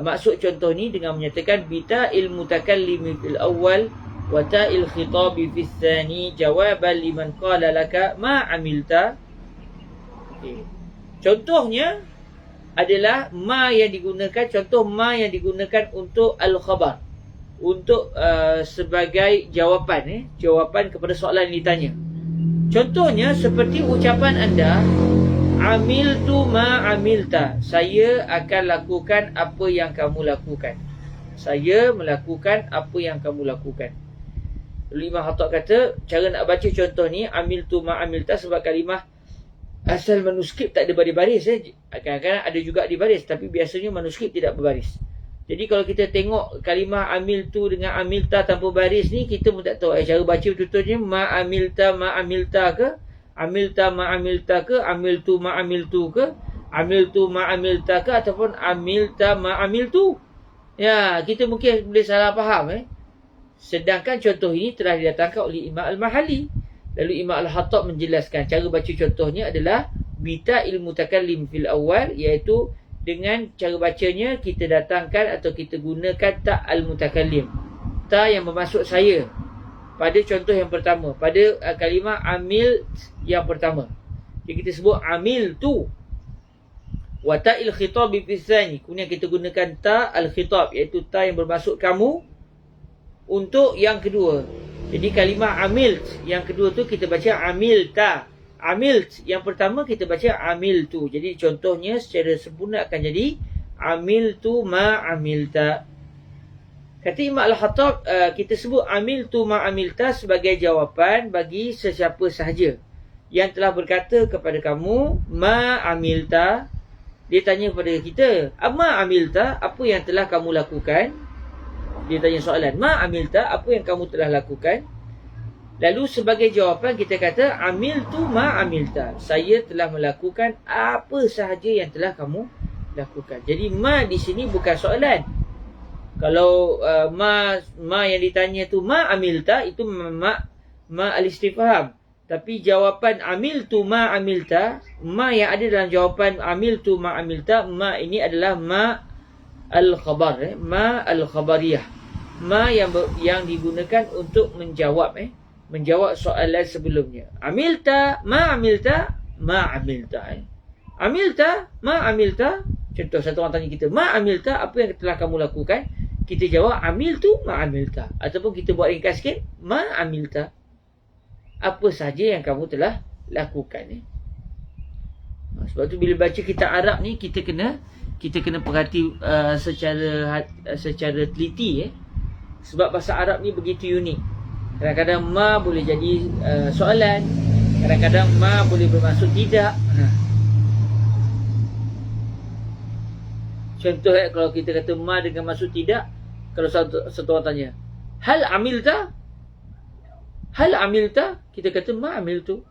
maksud contoh ni dengan menyatakan bita'il mutakallimi fil awal wa ta'il khitabi fil thani jawaban liman qala laka ma amilta. Contohnya adalah ma yang digunakan, contoh ma yang digunakan untuk al-khabar, untuk sebagai jawapan, jawapan kepada soalan yang ditanya. Contohnya seperti ucapan anda, amiltu ma amilta. Saya akan lakukan apa yang kamu lakukan. Saya melakukan apa yang kamu lakukan. Lalu Imam Hattab kata, cara nak baca contoh ni, amiltu ma amilta, sebab kalimah asal manuskrip tak ada baris-baris. Kadang-kadang ada juga di baris, tapi biasanya manuskrip tidak berbaris. Jadi kalau kita tengok kalimah amiltu dengan amilta tanpa baris ni, kita pun tak tahu cara baca betul-betulnya ma amilta ke, amilta ma amilta ke, amiltu ma amiltu ke, amiltu ma amilta ke, ataupun amilta ma amiltu. Ya, kita mungkin boleh salah faham. Sedangkan contoh ini telah didatangkan oleh Imam Al-Mahalli. Lalu Imam Al-Hattab menjelaskan cara baca contohnya adalah bita'il mutakallim fil awal, iaitu dengan cara bacanya kita datangkan atau kita gunakan ta al-mutakallim, ta yang bermaksud saya, pada contoh yang pertama, pada kalimah amil yang pertama. Jadi kita sebut amil tu. Wa ta'il khitab fi tsani, kemudian kita gunakan ta al-khitab, iaitu ta yang bermaksud kamu, untuk yang kedua. Jadi kalimah amil yang kedua tu kita baca amil ta. Amil yang pertama kita baca amil tu. Jadi contohnya secara sempurna akan jadi amil tu ma amilta. Kata Imam Al-Hattab, kita sebut amil tu ma amilta sebagai jawapan bagi sesiapa sahaja yang telah berkata kepada kamu ma amilta. Dia tanya kepada kita, ma amilta, apa yang telah kamu lakukan? Dia tanya soalan, ma amilta, apa yang kamu telah lakukan? Lalu sebagai jawapan kita kata amiltu ma amilta, saya telah melakukan apa sahaja yang telah kamu lakukan. Jadi ma di sini bukan soalan. Kalau ma yang ditanya tu ma amilta, itu ma al-istifham. Tapi jawapan amiltu ma amilta, ma yang ada dalam jawapan amiltu ma amilta, ma ini adalah ma al-khabar, ma al-khabariyah. Ma yang digunakan untuk menjawab menjawab soalan sebelumnya. Amilta, ma amilta, ma amilta. Amilta, ma amilta. Contoh satu orang tanya kita, ma amilta, apa yang telah kamu lakukan? Kita jawab, amiltu, ma amilta. Ataupun kita buat ringkas sikit, ma amilta, apa sahaja yang kamu telah lakukan. Sebab tu bila baca kitab Arab ni, kita kena perhati secara teliti. Sebab bahasa Arab ni begitu unik. Kadang-kadang ma boleh jadi soalan, kadang-kadang ma boleh bermaksud tidak. Contoh kalau kita kata ma dengan maksud tidak, kalau satu orang tanya, hal amilta? Hal amilta? Kita kata ma amiltu.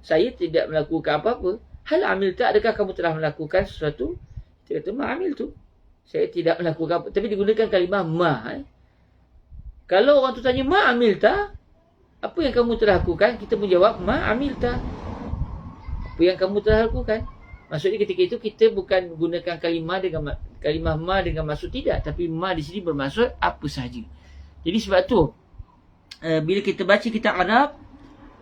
Saya tidak melakukan apa-apa. Hal amilta, adakah kamu telah melakukan sesuatu? Kita kata ma amiltu. Saya tidak melakukan apa. Tapi digunakan kalimah ma. Kalau orang tu tanya ma amilta, apa yang kamu telah lakukan? Kita menjawab ma amilta, apa yang kamu telah lakukan. Maksudnya ketika itu kita bukan gunakan kalimah ma dengan maksud tidak, tapi ma di sini bermaksud apa sahaja. Jadi sebab tu bila kita baca kitab Arab,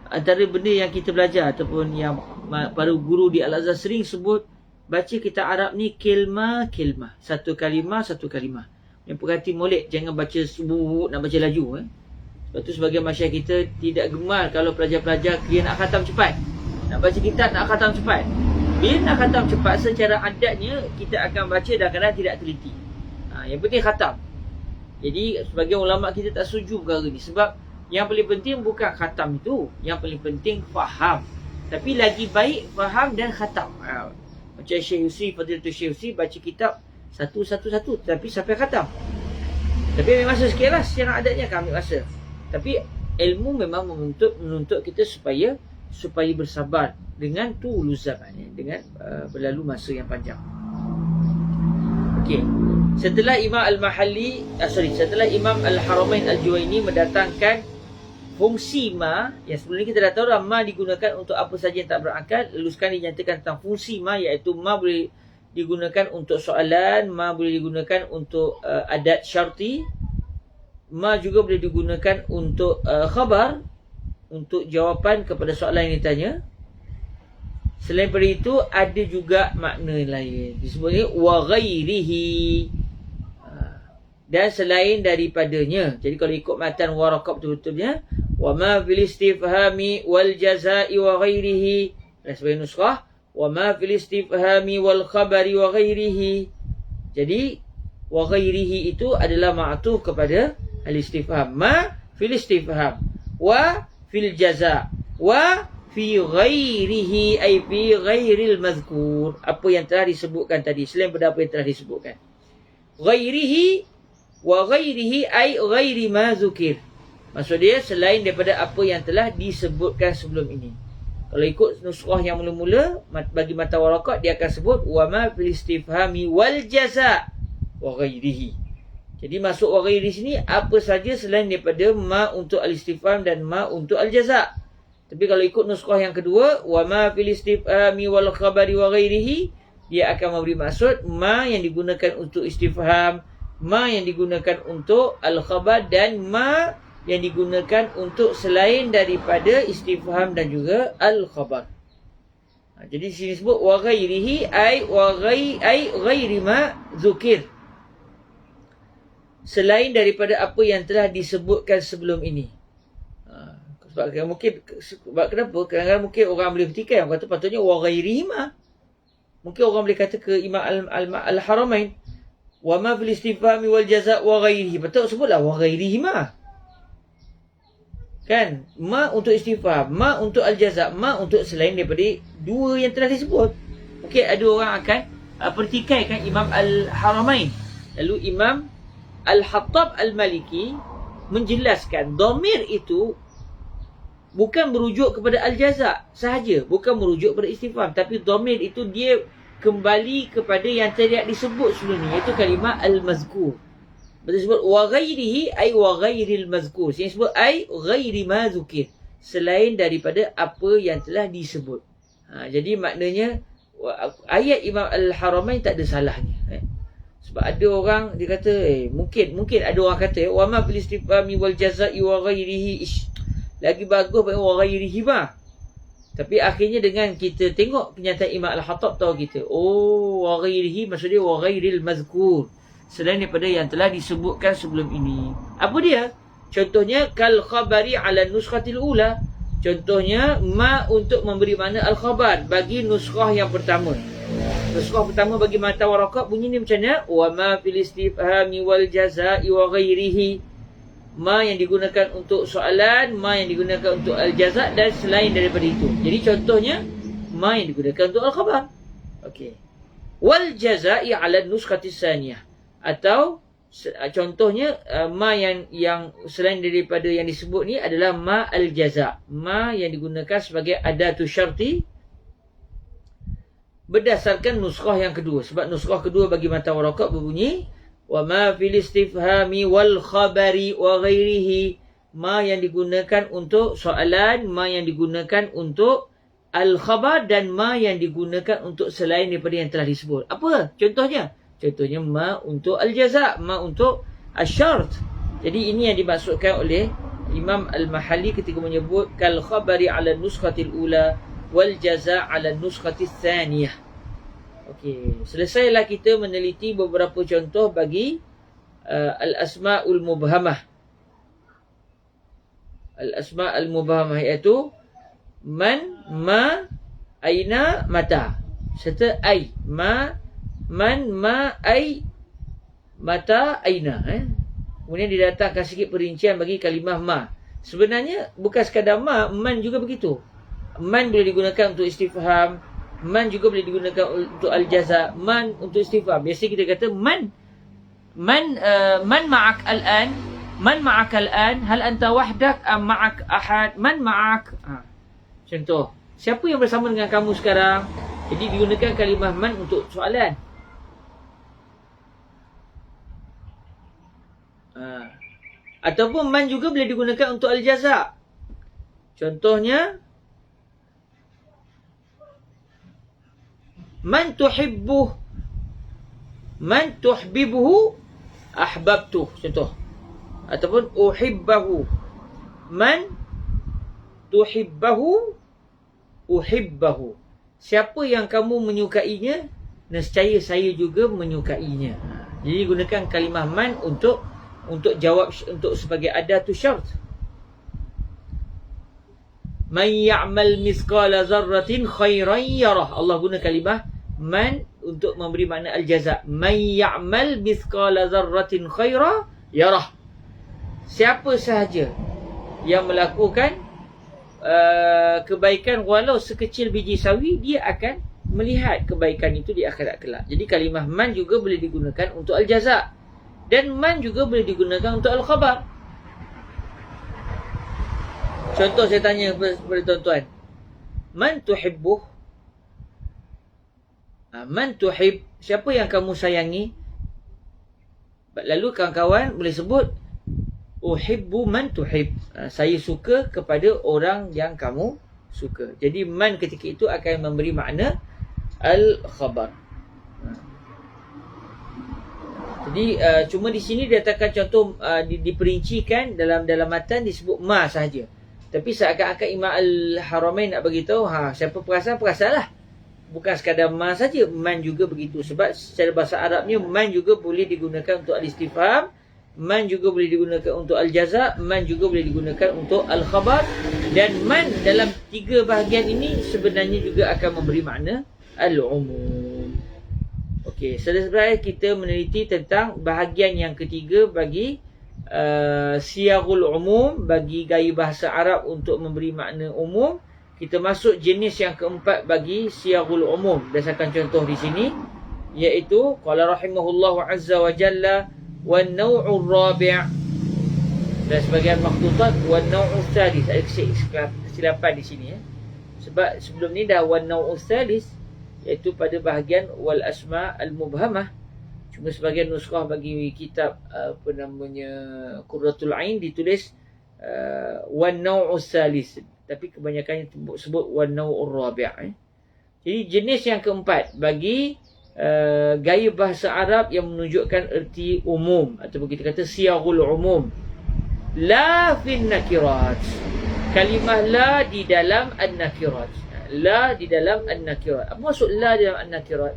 antara benda yang kita belajar ataupun yang para guru di Al-Azhar sering sebut, baca kitab Arab ni kilmah, satu kalimah. Yang perhati molek, jangan baca subuh nak baca laju. Sebab tu sebagai masyarakat kita tidak gemar kalau pelajar-pelajar dia nak khatam cepat. Nak baca kitab nak khatam cepat. Bila nak khatam cepat, secara adatnya kita akan baca dan kadang tidak teliti. Yang penting khatam. Jadi sebagai ulama kita tak setuju perkara ni. Sebab yang paling penting bukan khatam itu, yang paling penting faham. Tapi lagi baik faham dan khatam. Macam Syekh Yusri, Fadilatul Syekh Yusri baca kitab satu, tapi sampai khatam. Tapi ambil masa sikit lah, secara adatnya akan ambil masa. Tapi ilmu memang menuntut kita supaya bersabar dengan tulus zaman, dengan berlalu masa yang panjang. Okey. Setelah setelah Imam Al-Haramain Al-Juwaini mendatangkan fungsi ma, yang sebelum ni kita dah tahu dah ma digunakan untuk apa saja yang tak berakal. Lalu sekarang dinyatakan tentang fungsi ma, iaitu ma boleh digunakan untuk soalan, ma boleh digunakan untuk adat syarti, ma juga boleh digunakan untuk khabar, untuk jawapan kepada soalan yang ditanya. Selain daripada itu, ada juga makna lain, disebutnya wa ghairihi, dan selain daripadanya. Jadi kalau ikut matan Waraqah betul-betulnya, wa ma fil istifhami wal jazaa'i wa ghairihi, dan sebagai nuskhah wa ma fil istifhami wal khabari wa ghairihi. Jadi wa ghairihi itu adalah ma'tuf kepada al-istifham. Ma fil istifham, wa fil jazaa', wa fi ghairihi, ay fi ghairil mazkur, apa yang telah disebutkan tadi, selain pada apa yang telah disebutkan. Ghairihi wa ghairihi ay ghairi ma zukir, maksud dia selain daripada apa yang telah disebutkan sebelum ini. Kalau ikut nuskhah yang mula-mula bagi mata Waraqah, dia akan sebut wa ma fil istifhami wal jazaa' wa ghairihi. Jadi masuk wa ghairi sini apa saja selain daripada ma untuk al-istifham dan ma untuk al-jazaa'. Tapi kalau ikut nuskhah yang kedua, wa ma fil istifhami wal khabari wa ghairihi, dia akan memberi maksud ma yang digunakan untuk istifham, ma yang digunakan untuk al-khabar, dan ma yang digunakan untuk selain daripada istifham dan juga al-khabar. Jadi sini sebut wa ghairihi ay ghairi ma zukir, selain daripada apa yang telah disebutkan sebelum ini. Sebab kenapa? Kadang-kadang mungkin orang boleh bertikai, orang kata patutnya wa ghairihi ma. Mungkin orang boleh kata ke Imam Al-Haramain, wa ma fil istifhami wal jazaa' wa ghairihi, betul sebutlah wa ghairihi ma. Kan? Ma untuk istifham, ma untuk al-jazaa', ma untuk selain daripada dua yang telah disebut. Mungkin ada orang akan pertikaikan Imam Al-Haramain. Lalu Imam Al-Hattab Al-Maliki menjelaskan dhamir itu bukan merujuk kepada al-jazaa' sahaja, bukan merujuk kepada istifham, tapi dhamir itu dia kembali kepada yang tidak disebut sebelum ni, iaitu kalimah al-mazkur. Betul sebut wa ghairihi ay wa ghairil mazkur, yang sebut ay ghairi ma zukir, selain daripada apa yang telah disebut. Jadi maknanya ayat Imam Al-Haramain tak ada salahnya. Sebab ada orang dia kata mungkin ada orang kata wa ma fil istifhami wal jazaa'i wa ghairihi, lagi bagus pada wa ghairihi ma. Tapi akhirnya dengan kita tengok kenyataan Imam Al-Hattab, tahu kita, wa ghairihi maksud dia wa ghairil mazkur, selain daripada yang telah disebutkan sebelum ini. Apa dia? Contohnya kal khabari ala nuskhatil ula, contohnya ma untuk memberi makna al-khabar bagi nuskhah yang pertama. Nuskhah pertama bagi mata Waraqah bunyi ni macam mana? Wa ma fil istifhami wal jazaa'i wa ghairihi, ma yang digunakan untuk soalan, ma yang digunakan untuk al-jazaa' dan selain daripada itu. Jadi contohnya ma yang digunakan untuk al-khabar. Okey. Wal jazaa'i 'ala nuskhatis saniyah, atau contohnya ma yang selain daripada yang disebut ni adalah ma al-jazaa', ma yang digunakan sebagai adatu syarti berdasarkan nuskhah yang kedua. Sebab nuskhah kedua bagi mata Waraqah berbunyi wa ma fil istifhami wal khabari wa ghairihi, ma yang digunakan untuk soalan, ma yang digunakan untuk al-khabar, dan ma yang digunakan untuk selain daripada yang telah disebut. Apa contohnya? Contohnya ma untuk al-jazaa', ma untuk asyart. Jadi ini yang dimaksudkan oleh Imam Al-Mahalli ketika menyebut kal khabari ala nuskhatil ula wal jazaa' ala nuskhatis thaniyah. Okey, selesailah kita meneliti beberapa contoh bagi al-asma'ul mubhamah. Al-asma'ul mubhamah iaitu man, ma, aina, mata, serta ai. Ma, man, ma, ai, mata, aina. Kemudian didatangkan sikit perincian bagi kalimah ma. Sebenarnya bukan sekadar ma, man juga begitu. Man boleh digunakan untuk istifham, man juga boleh digunakan untuk al-jazaa', man untuk istifham. Biasa kita kata man ma'ak al-an, Man ma'akal an? Hal anta wahdak am ma'ak ahad? Man ma'ak? Contoh, siapa yang bersama dengan kamu sekarang? Jadi digunakan kalimah man untuk soalan. Ataupun man juga boleh digunakan untuk al-jaza'. Contohnya, man tuhibbuh, man tuhbibuhu, ahbabtuh. Contoh. Ataupun uhibbahu, man tuhibbahu, uhibbahu. Siapa yang kamu menyukainya, nescaya saya juga menyukainya. Jadi gunakan kalimah man untuk jawab, untuk sebagai adatu syart. Man ya'mal mithqala dzarratin khairan yarah. Allah guna kalimah man untuk memberi makna al-jaza'. Man ya'mal mithqala dzarratin khairan yarah. Siapa sahaja yang melakukan kebaikan walau sekecil biji sawi, dia akan melihat kebaikan itu di akhirat kelak. Jadi kalimah man juga boleh digunakan untuk al-jaza'. Dan man juga boleh digunakan untuk al-khabar. Contoh saya tanya kepada tuan-tuan. Man tuhibbuh? Man tuhib? Siapa yang kamu sayangi? Lalu kawan-kawan boleh sebut uhibbu man tuhib. Saya suka kepada orang yang kamu suka. Jadi man ketika itu akan memberi makna al-khabar. Jadi cuma di sini dia letakkan contoh diperincikan dalam matan disebut ma sahaja. Tapi seakan-akan Imam Al-Haramain nak bagi tahu, siapa perasanlah. Bukan sekadar ma saja, man juga begitu. Sebab secara bahasa Arabnya man juga boleh digunakan untuk al-istifham, man juga boleh digunakan untuk al-jaza', man juga boleh digunakan untuk al-khabar, dan man dalam tiga bahagian ini sebenarnya juga akan memberi makna al-umum. Okey, sebenarnya kita meneliti tentang bahagian yang ketiga bagi siyagul umum, bagi gaya bahasa Arab untuk memberi makna umum. Kita masuk jenis yang keempat bagi siyagul umum berdasarkan contoh di sini, iaitu qala rahimahullahu azza wa jalla wan naw'ur rabi', dan sebagian makhtutat wan naw'us tsalits. Ada kesilapan di sini sebab sebelum ni dah wan naw'us tsalits, iaitu pada bahagian wal asma al mubhamah. Cuma sebagian nuskhah bagi kitab Qurratul Ain ditulis wan naw'us tsalits, tapi kebanyakannya sebut wan naw'ur rabi'. Jadi jenis yang keempat bagi gaya bahasa Arab yang menunjukkan erti umum, ataupun kita kata siyagul umum. La fin nakirat. Kalimah la di dalam an-nakirat. La di dalam an-nakirat. Apa maksud la di dalam an-nakirat?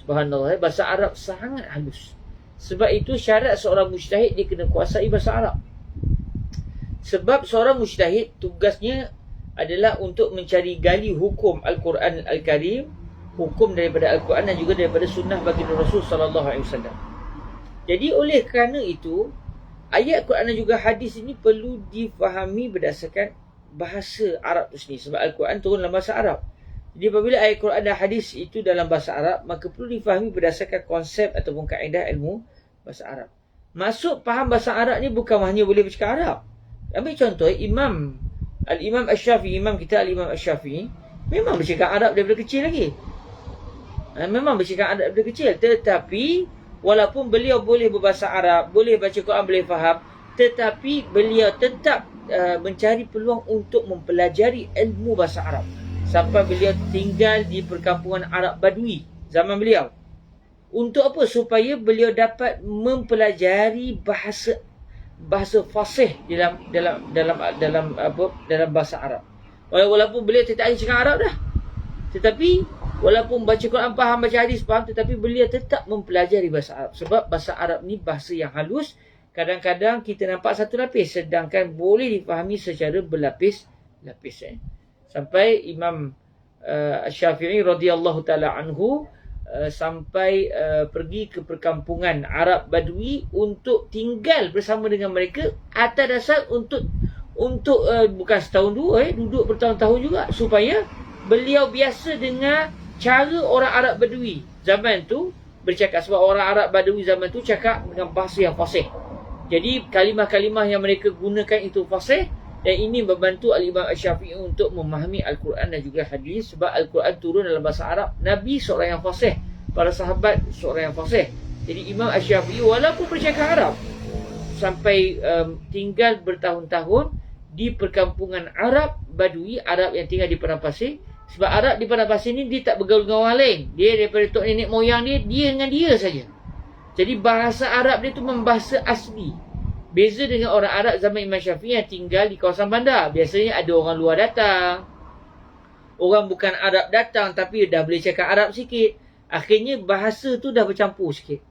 Subhanallah, bahasa Arab sangat halus. Sebab itu syarat seorang mujtahid dia kena kuasai bahasa Arab. Sebab seorang mujtahid tugasnya adalah untuk mencari gali hukum Al-Quran Al-Karim, hukum daripada Al-Quran dan juga daripada sunnah baginda Rasul sallallahu alaihi wasallam. Jadi oleh kerana itu, ayat Quran dan juga hadis ini perlu difahami berdasarkan bahasa Arab itu sendiri. Sebab Al-Quran turun dalam bahasa Arab. Jadi apabila ayat Quran dan hadis itu dalam bahasa Arab, maka perlu difahami berdasarkan konsep ataupun kaedah ilmu bahasa Arab. Maksud faham bahasa Arab ni bukan hanya boleh bercakap Arab. Ambil contoh Al-Imam Asy-Syafi'i, imam kita Al-Imam Asy-Syafi'i memang bercakap Arab daripada kecil lagi. Memang bercakap Arab daripada kecil. Tetapi walaupun beliau boleh berbahasa Arab, boleh baca Quran, boleh faham, tetapi beliau tetap mencari peluang untuk mempelajari ilmu bahasa Arab. Sampai beliau tinggal di perkampungan Arab Badui zaman beliau. Untuk apa? Supaya beliau dapat mempelajari bahasa fasih dalam bahasa Arab. Walaupun beliau tidak ada cakap Arab dah, tetapi walaupun baca Quran faham, baca hadis faham, tetapi beliau tetap mempelajari bahasa Arab. Sebab bahasa Arab ni bahasa yang halus. Kadang-kadang kita nampak satu lapis, sedangkan boleh difahami secara berlapis-lapis. Sampai Imam Syafi'i radhiyallahu taala anhu sampai pergi ke perkampungan Arab Badui untuk tinggal bersama dengan mereka atas dasar untuk bukan setahun dua, duduk bertahun-tahun juga, supaya beliau biasa dengan cara orang Arab Badui zaman tu bercakap. Sebab orang Arab Badui zaman tu cakap dengan bahasa yang fasih. Jadi kalimah-kalimah yang mereka gunakan itu fasih, dan ini membantu Al-Imam Asy-Syafi'i untuk memahami Al-Quran dan juga hadis, sebab Al-Quran turun dalam bahasa Arab. Nabi seorang yang fasih, para sahabat seorang yang fasih. Jadi Imam Asy-Syafi'i walaupun bercakap Arab, sampai tinggal bertahun-tahun di perkampungan Arab Badui, Arab yang tinggal di padang pasir. Sebab Arab di padang pasir ni dia tak bergaul dengan orang lain. Dia daripada tok nenek moyang dia dengan dia saja. Jadi bahasa Arab dia tu memang bahasa asli. Beza dengan orang Arab zaman Imam Syafi'i yang tinggal di kawasan bandar. Biasanya ada orang luar datang, orang bukan Arab datang tapi dah boleh cakap Arab sikit. Akhirnya bahasa tu dah bercampur sikit.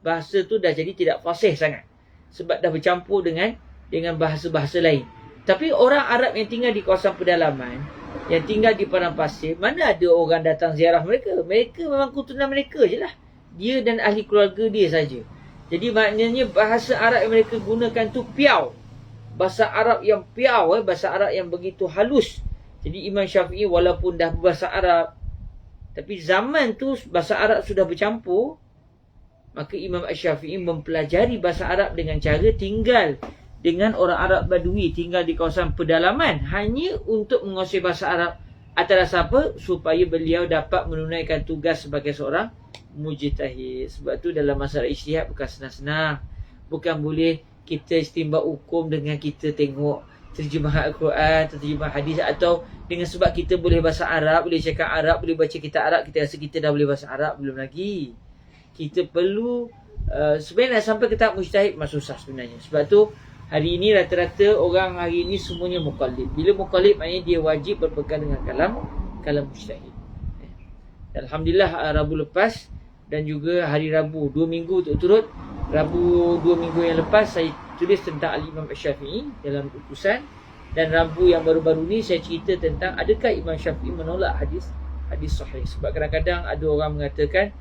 Bahasa tu dah jadi tidak fasih sangat, sebab dah bercampur dengan bahasa-bahasa lain. Tapi orang Arab yang tinggal di kawasan pedalaman, yang tinggal di padang pasir, mana ada orang datang ziarah mereka. Mereka memang keturunan mereka je lah. Dia dan ahli keluarga dia saja. Jadi maknanya bahasa Arab yang mereka gunakan tu piau. Bahasa Arab yang piau, bahasa Arab yang begitu halus. Jadi Imam Syafi'i walaupun dah berbahasa Arab, tapi zaman tu bahasa Arab sudah bercampur, maka Imam Asy-Syafi'i mempelajari bahasa Arab dengan cara tinggal dengan orang Arab Badui, tinggal di kawasan pedalaman, hanya untuk menguasai bahasa Arab. Atas dasar apa? Supaya beliau dapat menunaikan tugas sebagai seorang mujtahid. Sebab tu dalam masalah ijtihad bukan senang-senang. Bukan boleh kita istinbat hukum dengan kita tengok terjemahan Al-Quran, terjemahan hadis, atau dengan sebab kita boleh bahasa Arab, boleh cakap Arab, boleh baca kitab Arab, kita rasa kita dah boleh bahasa Arab. Belum lagi. Kita perlu sebenarnya nak sampai ke tahap mujtahid memang susah sebenarnya. Sebab tu hari ini rata-rata orang hari ini semuanya muqallid. Bila muqallid maknanya dia wajib berpegang dengan kalam mujtahid. Alhamdulillah Rabu lepas dan juga hari Rabu 2 minggu turut-turut, Rabu 2 minggu yang lepas saya tulis tentang Al-Imam Asy-Syafi'i dalam utusan, dan Rabu yang baru-baru ni saya cerita tentang adakah Imam Syafi'i menolak hadis sahih. Sebab kadang-kadang ada orang mengatakan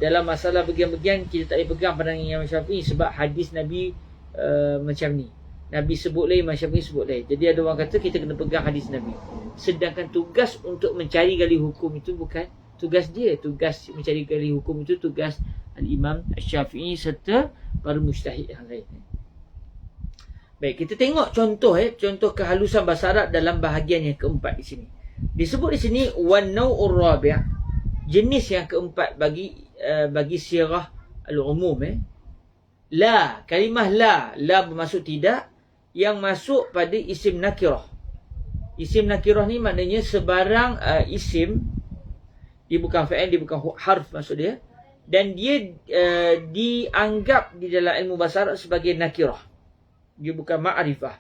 dalam masalah bagian-bagian kita tak boleh pegang pandangan Imam Syafi'i sebab hadis Nabi macam ni. Nabi sebut lain, Imam Syafi'i sebut lain. Jadi ada orang kata kita kena pegang hadis Nabi. Sedangkan tugas untuk mencari gali hukum itu bukan tugas dia. Tugas mencari gali hukum itu tugas Al-Imam Asy-Syafi'i serta para mujtahid yang lain. Baik, kita tengok contoh contoh kehalusan bahasa Arab dalam bahagian yang keempat di sini. Disebut di sini wan naw'ur rabi', jenis yang keempat bagi sirah al-umum. La, kalimah la bermaksud tidak, yang masuk pada isim nakirah. Isim nakirah ni maknanya sebarang isim, dia bukan fa'il, dia bukan harf maksud dia, dan dia dianggap di dalam ilmu bahasa Arab sebagai nakirah. Dia bukan ma'rifah.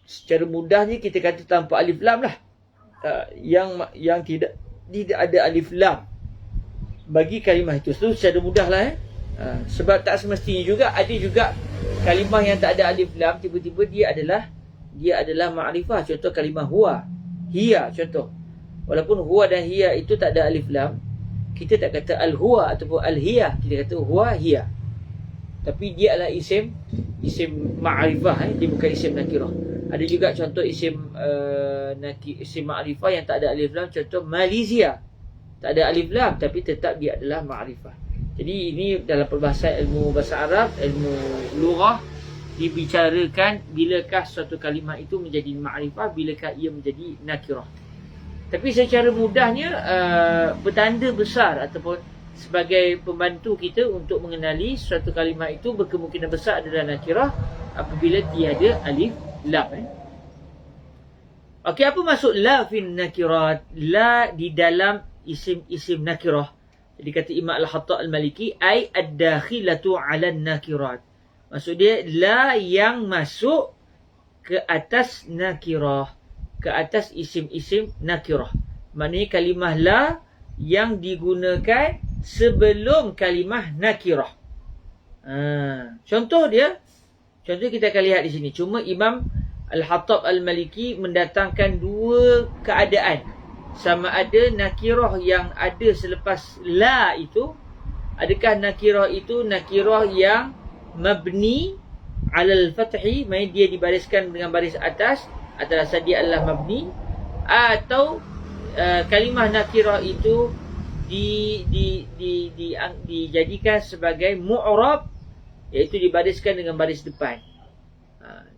Secara mudahnya kita kata tanpa alif lam lah. Yang tidak ada alif lam bagi kalimah itu. So secara mudah lah sebab tak semestinya juga ada juga kalimah yang tak ada alif lam, tiba-tiba dia adalah ma'rifah. Contoh kalimah huwa, hiya contoh. Walaupun huwa dan hiya itu tak ada alif lam, kita tak kata al-huwa ataupun al-hiya, kita kata huwa hiya. Tapi dia adalah isim ma'rifah, dia bukan isim nakirah. Ada juga contoh isim ma'rifah yang tak ada alif lam, contoh Malaysia. Tak ada alif lam tapi tetap dia adalah ma'rifah. Jadi ini dalam perbahasan ilmu bahasa Arab, ilmu lughah, dibicarakan bilakah suatu kalimah itu menjadi ma'rifah, bilakah ia menjadi nakirah. Tapi secara mudahnya bertanda besar ataupun sebagai pembantu kita untuk mengenali suatu kalimah itu berkemungkinan besar adalah nakirah apabila tiada alif lam. Okey, apa maksud la fin nakirat? La di dalam isim nakirah. Jadi kata Imam Al-Khattab Al-Maliki, ai ad-dakhilatu 'ala an-nakirat. Maksud dia la yang masuk ke atas nakirah, ke atas isim-isim nakirah. Maknanya kalimah la yang digunakan sebelum kalimah nakirah. Contoh kita akan lihat di sini. Cuma Imam Al-Khattab Al-Maliki mendatangkan dua keadaan. Sama ada nakirah yang ada selepas la itu, adakah nakirah itu nakirah yang mabni alal fathi, maksudnya dia dibariskan dengan baris atas dasar dia adalah mabni, atau kalimah nakirah itu dijadikan sebagai mu'rab iaitu dibariskan dengan baris depan.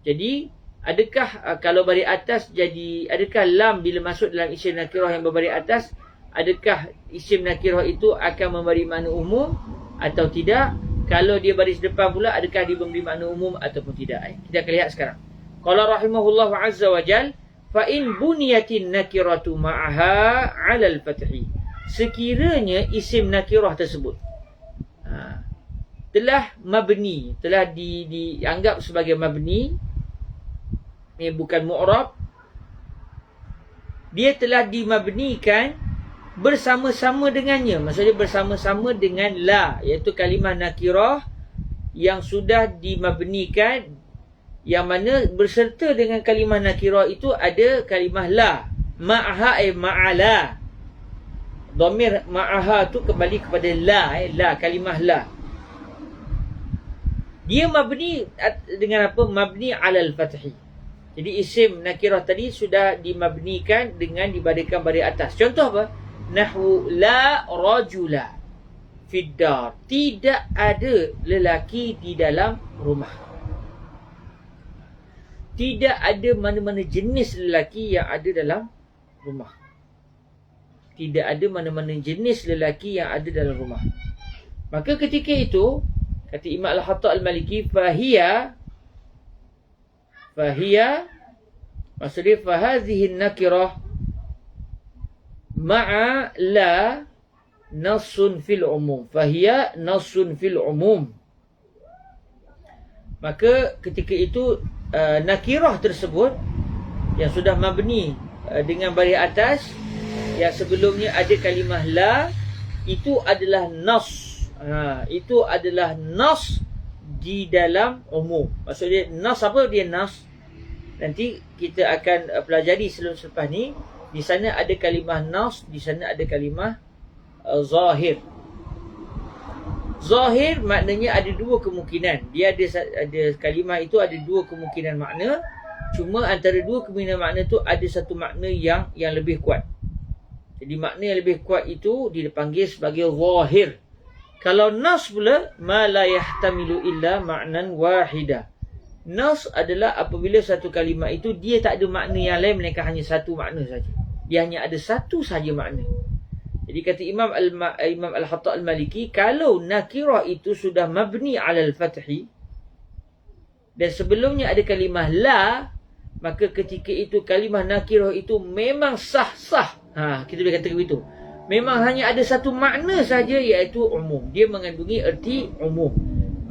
Jadi adakah kalau baris atas jadi, adakah lam bila masuk dalam isim nakirah yang berbaris atas, adakah isim nakirah itu akan memberi makna umum atau tidak? Kalau dia baris depan pula, adakah dia memberi makna umum ataupun tidak? Kita akan lihat sekarang. Qala rahimahullah azza wa jal, fa in buniyatin nakiratu ma'aha 'ala al-fathi. Sekiranya isim nakirah tersebut telah mabni, telah dianggap sebagai mabni, bukan mu'rab, dia telah dimabnikan bersama-sama dengannya. Maksudnya bersama-sama dengan la, iaitu kalimah nakirah yang sudah dimabnikan, yang mana berserta dengan kalimah nakirah itu ada kalimah la. Ma'aha ma'ala. Dhamir ma'aha tu kembali kepada la, la, kalimah la. Dia mabni dengan apa? Mabni alal fathi. Jadi isim nakirah tadi sudah dimabnikan dengan dibariskan baris atas. Contoh apa? Nahwu la rajula fid dar. Tidak ada lelaki di dalam rumah. Tidak ada mana-mana jenis lelaki yang ada dalam rumah. Tidak ada mana-mana jenis lelaki yang ada dalam rumah. Maka ketika itu, kata Imam Al-Hatta Al-Maliki, fahiya, maksudnya fahadhihi nakirah ma'a la nassun fil umum. Fahiya nassun fil umum. Maka ketika itu nakirah tersebut yang sudah mabni dengan baris atas, yang sebelumnya ada kalimah la, itu adalah nas. Itu adalah nas di dalam umum. Maksudnya nas apa dia nas? Nanti kita akan pelajari selepas ni. Di sana ada kalimah nas, di sana ada kalimah zahir. Zahir maknanya ada dua kemungkinan. Dia ada kalimah itu ada dua kemungkinan makna. Cuma antara dua kemungkinan makna tu ada satu makna yang lebih kuat. Jadi makna yang lebih kuat itu dipanggil sebagai zahir. Kalau nas pula, ma la yahtamilu illa ma'nan wahida. Nas adalah apabila satu kalimah itu dia tak ada makna yang lain melainkan hanya satu makna saja. Dia hanya ada satu saja makna. Jadi kata Imam Al-Hatta Al-Maliki, kalau nakirah itu sudah mabni alal fathi dan sebelumnya ada kalimah la, maka ketika itu kalimah nakirah itu memang sah-sah. Kita boleh kata begitu. Memang hanya ada satu makna saja, iaitu umum. Dia mengandungi erti umum.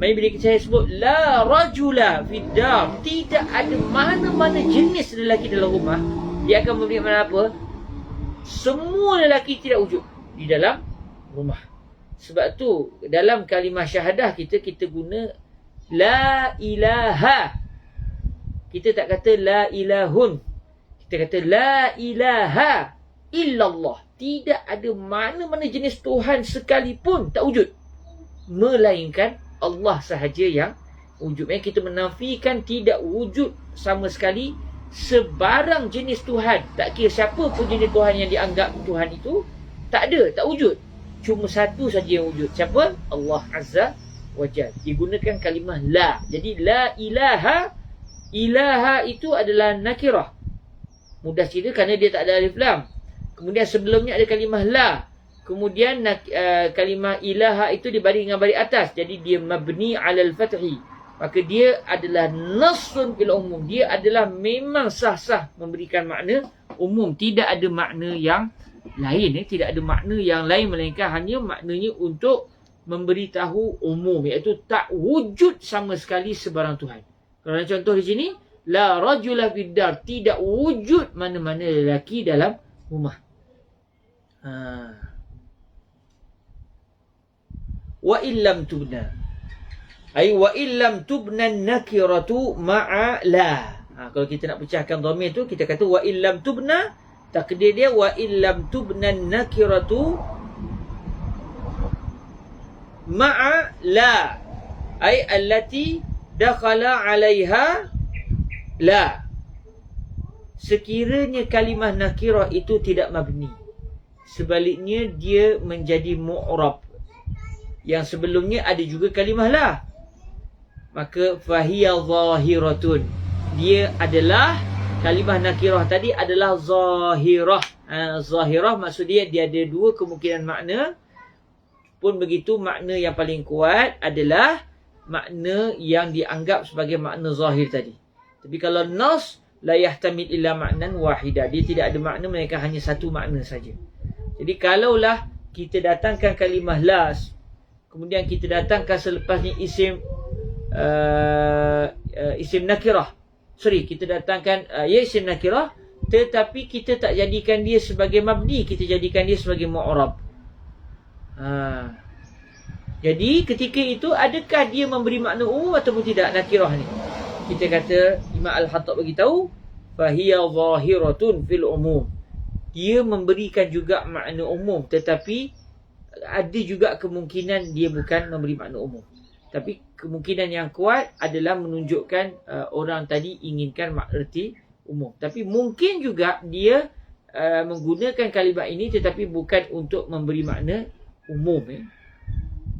Maksudnya bila saya sebut la rajula fid dar, tidak ada mana-mana jenis lelaki dalam rumah, dia akan memberi makna apa? Semua lelaki tidak wujud di dalam rumah. Sebab tu dalam kalimah syahadah kita guna la ilaha. Kita tak kata la ilahun. Kita kata la ilaha illallah. Tidak ada mana-mana jenis Tuhan sekalipun tak wujud, melainkan Allah sahaja yang wujud. Kita menafikan tidak wujud sama sekali sebarang jenis Tuhan. Tak kira siapa pun jenis Tuhan yang dianggap Tuhan itu, tak ada, tak wujud. Cuma satu saja yang wujud. Siapa? Allah Azza wa Jalla. Digunakan kalimah la. Jadi la ilaha, ilaha itu adalah nakirah. Mudah cerita kerana dia tak ada alif lam. Kemudian sebelumnya ada kalimah la. Kemudian kalimah ilaha itu dibaris dengan baris atas. Jadi dia mabni alal fathi. Maka dia adalah nassun fil umum. Dia adalah memang sah-sah memberikan makna umum. Tidak ada makna yang lain. Tidak ada makna yang lain melainkan hanya maknanya untuk memberitahu umum. Iaitu tak wujud sama sekali sebarang Tuhan. Kalau contoh di sini, la rajula fid dar, tidak wujud mana-mana lelaki dalam rumah. Wa illam tubna, ay wa illam tubna nakiratu ma'a la. Kalau kita nak pecahkan dhamir tu, kita kata wa illam tubna, takdir dia wa illam tubna nakiratu ma'a la, ay allati dakhala 'alaiha la. Sekiranya kalimah nakirah itu tidak mabni, sebaliknya dia menjadi mu'rab, yang sebelumnya ada juga kalimah la. maka fahiya zahiratun. Dia adalah kalimah nakirah tadi adalah zahirah. Zahirah maksud dia ada dua kemungkinan makna. Pun begitu, makna yang paling kuat adalah makna yang dianggap sebagai makna zahir tadi. Tapi kalau nas la yahtamil illa ma'nan wahida, dia tidak ada makna melainkan hanya satu makna saja. Jadi kalaulah kita datangkan kalimah las, kemudian kita datangkan selepasnya isim isim nakirah. Kita datangkan isim nakirah, tetapi kita tak jadikan dia sebagai mabni, kita jadikan dia sebagai mu'rab. Jadi ketika itu adakah dia memberi makna umum ataupun tidak nakirah ni? Kita kata Imam Al-Khattab bagi tahu fahiya zahiratun fil umum. Dia memberikan juga makna umum, tetapi ada juga kemungkinan dia bukan memberi makna umum. Tapi kemungkinan yang kuat adalah menunjukkan orang tadi inginkan erti umum. Tapi mungkin juga dia menggunakan kalimah ini tetapi bukan untuk memberi makna umum.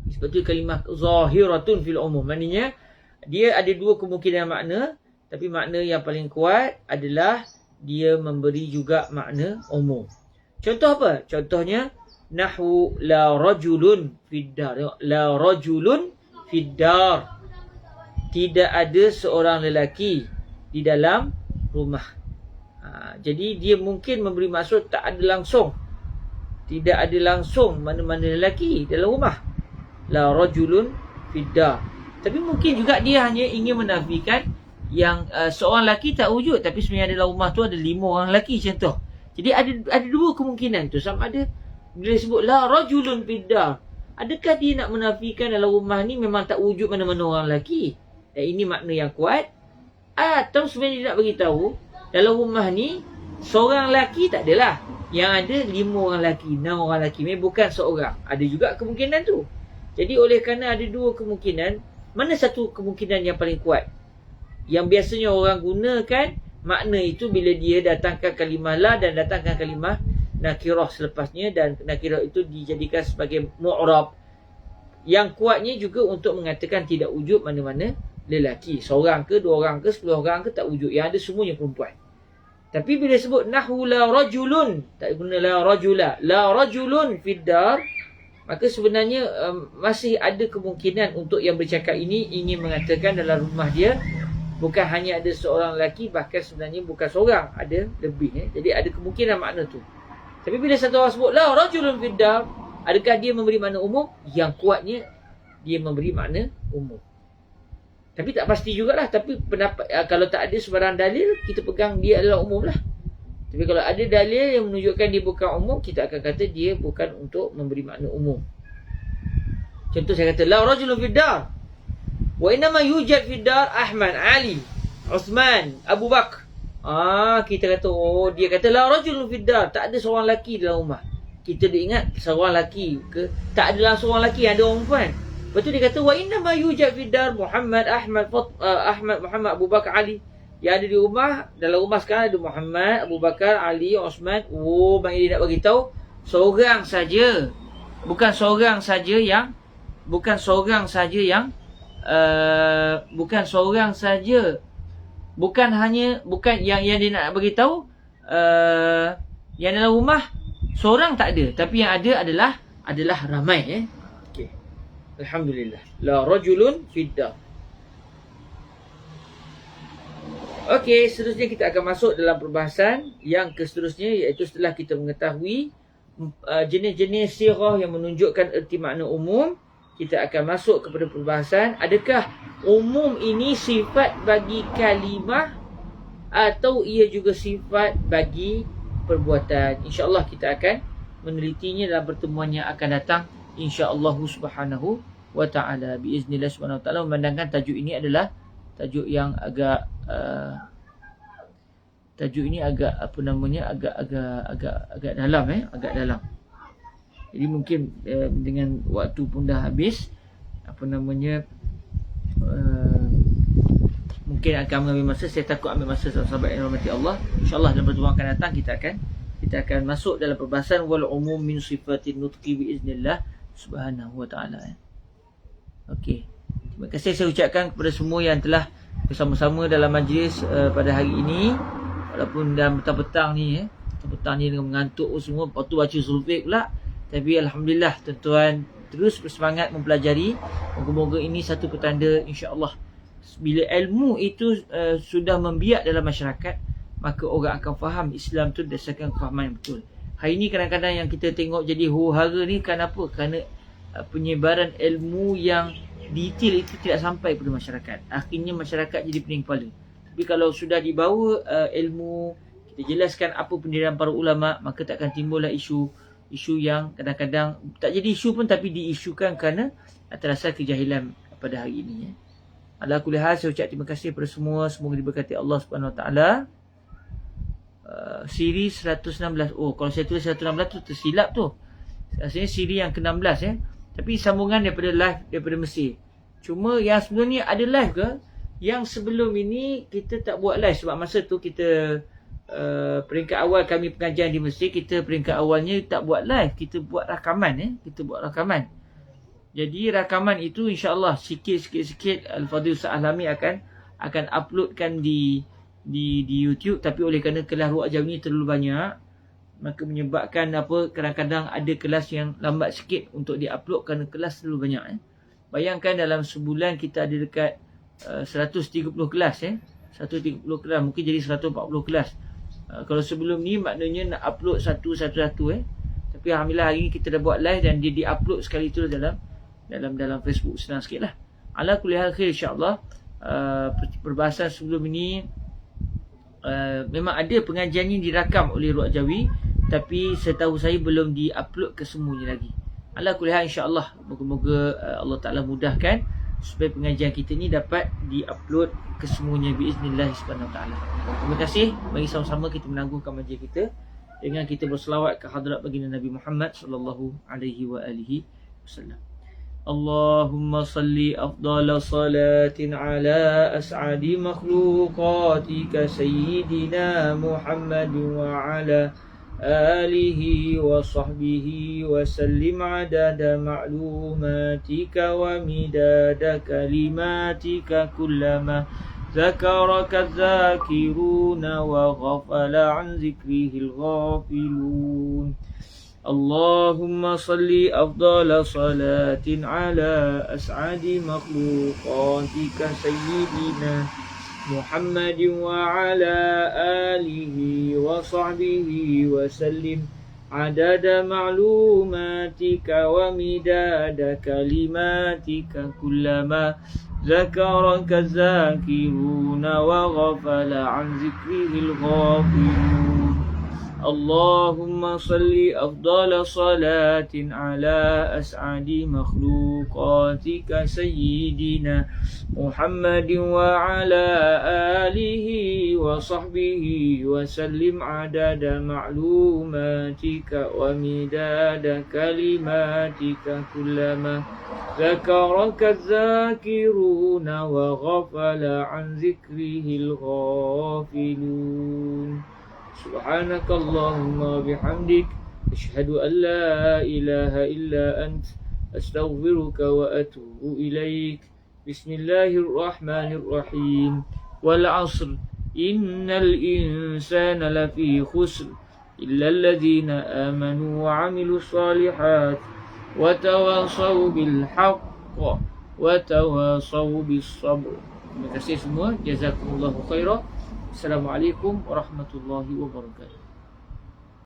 Sebab tu kalimah zahiratun fil umum. Maknanya dia ada dua kemungkinan makna, tapi makna yang paling kuat adalah dia memberi juga makna umum. Contoh apa? Contohnya nahwu la rajulun fid dar. La rajulun fid dar. Tidak ada seorang lelaki di dalam rumah. Jadi dia mungkin memberi maksud tak ada langsung. Tidak ada langsung mana-mana lelaki dalam rumah. La rajulun fid dar. Tapi mungkin juga dia hanya ingin menafikan yang seorang lelaki tak wujud, tapi sebenarnya dalam rumah tu ada 5 orang lelaki contoh. Jadi ada dua kemungkinan tu. Sama ada bila sebut la rajulun fid dar, adakah dia nak menafikan dalam rumah ni memang tak wujud mana-mana orang lelaki? Dan ini makna yang kuat. Atau sebenarnya dia nak beritahu dalam rumah ni seorang lelaki tak adalah. Yang ada 5 orang lelaki, 6 orang lelaki. Memang bukan seorang. Ada juga kemungkinan tu. Jadi oleh kerana ada dua kemungkinan, mana satu kemungkinan yang paling kuat? Yang biasanya orang gunakan makna itu bila dia datangkan kalimah la dan datangkan kalimah nakirah selepasnya, dan nakirah itu dijadikan sebagai mu'rab. Yang kuatnya juga untuk mengatakan tidak wujud mana-mana lelaki. Seorang ke, 2 orang ke, 10 orang ke, tak wujud. Yang ada semuanya perempuan. Tapi bila sebut nahwu la rajulun, tak guna la rajula, la rajulun fid dar, maka sebenarnya masih ada kemungkinan untuk yang bercakap ini ingin mengatakan dalam rumah dia bukan hanya ada seorang lelaki, bahkan sebenarnya bukan seorang, ada lebih. Jadi ada kemungkinan makna tu. Tapi bila satu orang sebut la rajulun fid dar, adakah dia memberi makna umum? Yang kuatnya dia memberi makna umum. Tapi tak pasti jugalah. Tapi pendapat, kalau tak ada sebarang dalil, kita pegang dia adalah umum lah. Tapi kalau ada dalil yang menunjukkan dia bukan umum, kita akan kata dia bukan untuk memberi makna umum. Contoh saya kata la rajulun fid dar, wa innama yujad fid dar Ahmad, Ali, Uthman, Abu Bakar. Kita kata dia kata la rajulun fid dar, tak ada seorang lelaki dalam rumah. Kita dah ingat seorang lelaki ke? Tak ada seorang lelaki, ada orang perempuan. Lepas tu dia kata wa innama yujad fid dar Muhammad, Ahmad, Muhammad, Abu Bakar, Ali. Yang ada di rumah, dalam rumah sekarang ada Muhammad, Abu Bakar, Ali, Osman. Bagi dia nak bagi tahu seorang saja. Bukan seorang saja yang bukan seorang saja yang dia nak bagi tahu yang dalam rumah seorang tak ada, tapi yang ada adalah ramai. Okey. Alhamdulillah. La rajulun fid dar. Okey, seterusnya kita akan masuk dalam perbahasan yang seterusnya, iaitu setelah kita mengetahui jenis-jenis sirah yang menunjukkan erti makna umum, kita akan masuk kepada perbahasan adakah umum ini sifat bagi kalimah atau ia juga sifat bagi perbuatan. InsyaAllah kita akan menelitinya dalam pertemuan yang akan datang, InsyaAllah subhanahu wa ta'ala. Biiznillah subhanahu wa ta'ala. Memandangkan tajuk ini adalah tajuk yang agak agak dalam agak dalam. Jadi mungkin dengan waktu pun dah habis, mungkin akan mengambil masa. Saya takut ambil masa sahabat yang rahmati Allah. InsyaAllah dalam pertemuan akan datang kita akan masuk dalam perbahasan wal umum min sifatin nutqi biiznillah subhanahu wa ta'ala. Okey. Terima kasih saya ucapkan kepada semua yang telah bersama-sama dalam majlis pada hari ini. Walaupun dah petang-petang ni petang ni dengan mengantuk semua, lepas tu baca sulfik pula. Tapi alhamdulillah tuan-tuan terus bersemangat mempelajari. Moga-moga ini satu petanda insya-Allah bila ilmu itu sudah membiak dalam masyarakat, maka orang akan faham Islam tu berdasarkan kefahaman yang betul. Hari ini kadang-kadang yang kita tengok jadi huru-hara ni kenapa? Kerana penyebaran ilmu yang detail itu tidak sampai kepada masyarakat. Akhirnya masyarakat jadi pening kepala. Tapi kalau sudah dibawa ilmu, kita jelaskan apa pendirian para ulama, maka tak akan timbullah isu yang kadang-kadang tak jadi isu pun tapi diisukan kerana atas dasar kejahilan pada hari ini. Ala kulli hal, saya ucap terima kasih kepada semua. Semoga diberkati Allah Subhanahu Wa Taala. Siri 116. Oh, kalau saya tulis 116 tu tersilap tu. Rasanya siri yang ke-16 Tapi sambungan daripada live daripada Mesir. Cuma yang sebelum ni ada live ke? Yang sebelum ini kita tak buat live sebab masa tu kita peringkat awal kami pengajian di Mesir, kita peringkat awalnya tak buat live, kita buat rakaman kita buat rakaman. Jadi rakaman itu insya-Allah sikit-sikit Al-Fadhil Ustaz Ahlami akan uploadkan di YouTube, tapi oleh kerana kelas Ru'at Jawi ni terlalu banyak, maka menyebabkan kadang-kadang ada kelas yang lambat sikit untuk di-upload kerana kelas terlalu banyak. Bayangkan dalam sebulan kita ada dekat 130 kelas 130 kelas, mungkin jadi 140 kelas. Kalau sebelum ni maknanya nak upload satu-satu tapi alhamdulillah hari ni kita dah buat live dan dia di-upload sekali tu dalam Facebook, senang sikitlah. Ala kulli hal khair insya-Allah. Perbahasan sebelum ini memang ada pengajian ni dirakam oleh Ru'at Jawi, tapi setahu saya belum di-upload ke semuanya lagi. Ala kulli hal insya-Allah, moga-moga Allah Taala mudahkan supaya pengajian kita ni dapat di-upload ke semuanya biiznillah subhanahu wa taala. Terima kasih. Mari sama-sama kita menangguhkan majlis kita dengan kita berselawat ke hadrat baginda Nabi Muhammad sallallahu alaihi wa alihi wasallam. Allahumma salli afdala salatin ala as'adi makhluqatika sayyidina Muhammad wa ala alihi wa sahbihi wa sallim adada ma'lumatika wa midada kalimatika kullama zakaraka zakiruna wa ghafala an zikrihil ghafilun. Allahumma salli afdala salatin ala as'adi makhluqatika sayyidina Muhammad wa ala alihi wa sahbihi wa sallim adada ma'lumatika wa midada kalimatika kullama zakaraka zakiruna wa ghafala an zikrihil ghafilun. Allahumma salli afdala salatin ala as'adi makhluqatika sayyidina Muhammadin wa ala alihi wa sahbihi wa sallim adada ma'lumatika wa midada kalimatika kullama zakaraka zakiruna wa ghafala an zikrihil ghafilun. Subhanakallahumma bihamdik asyhadu an la ilaha illa ant astaghfiruka wa atubu ilaik. Bismillahirrahmanirrahim. Wal 'asr innal insana lafi khusr illa alladhina amanu wa 'amilus shalihat wa tawasaw bil haqq wa tawasaw bis sabr. Terima kasih semua. Jazakumullahu khairan. Assalamualaikum warahmatullahi wabarakatuh.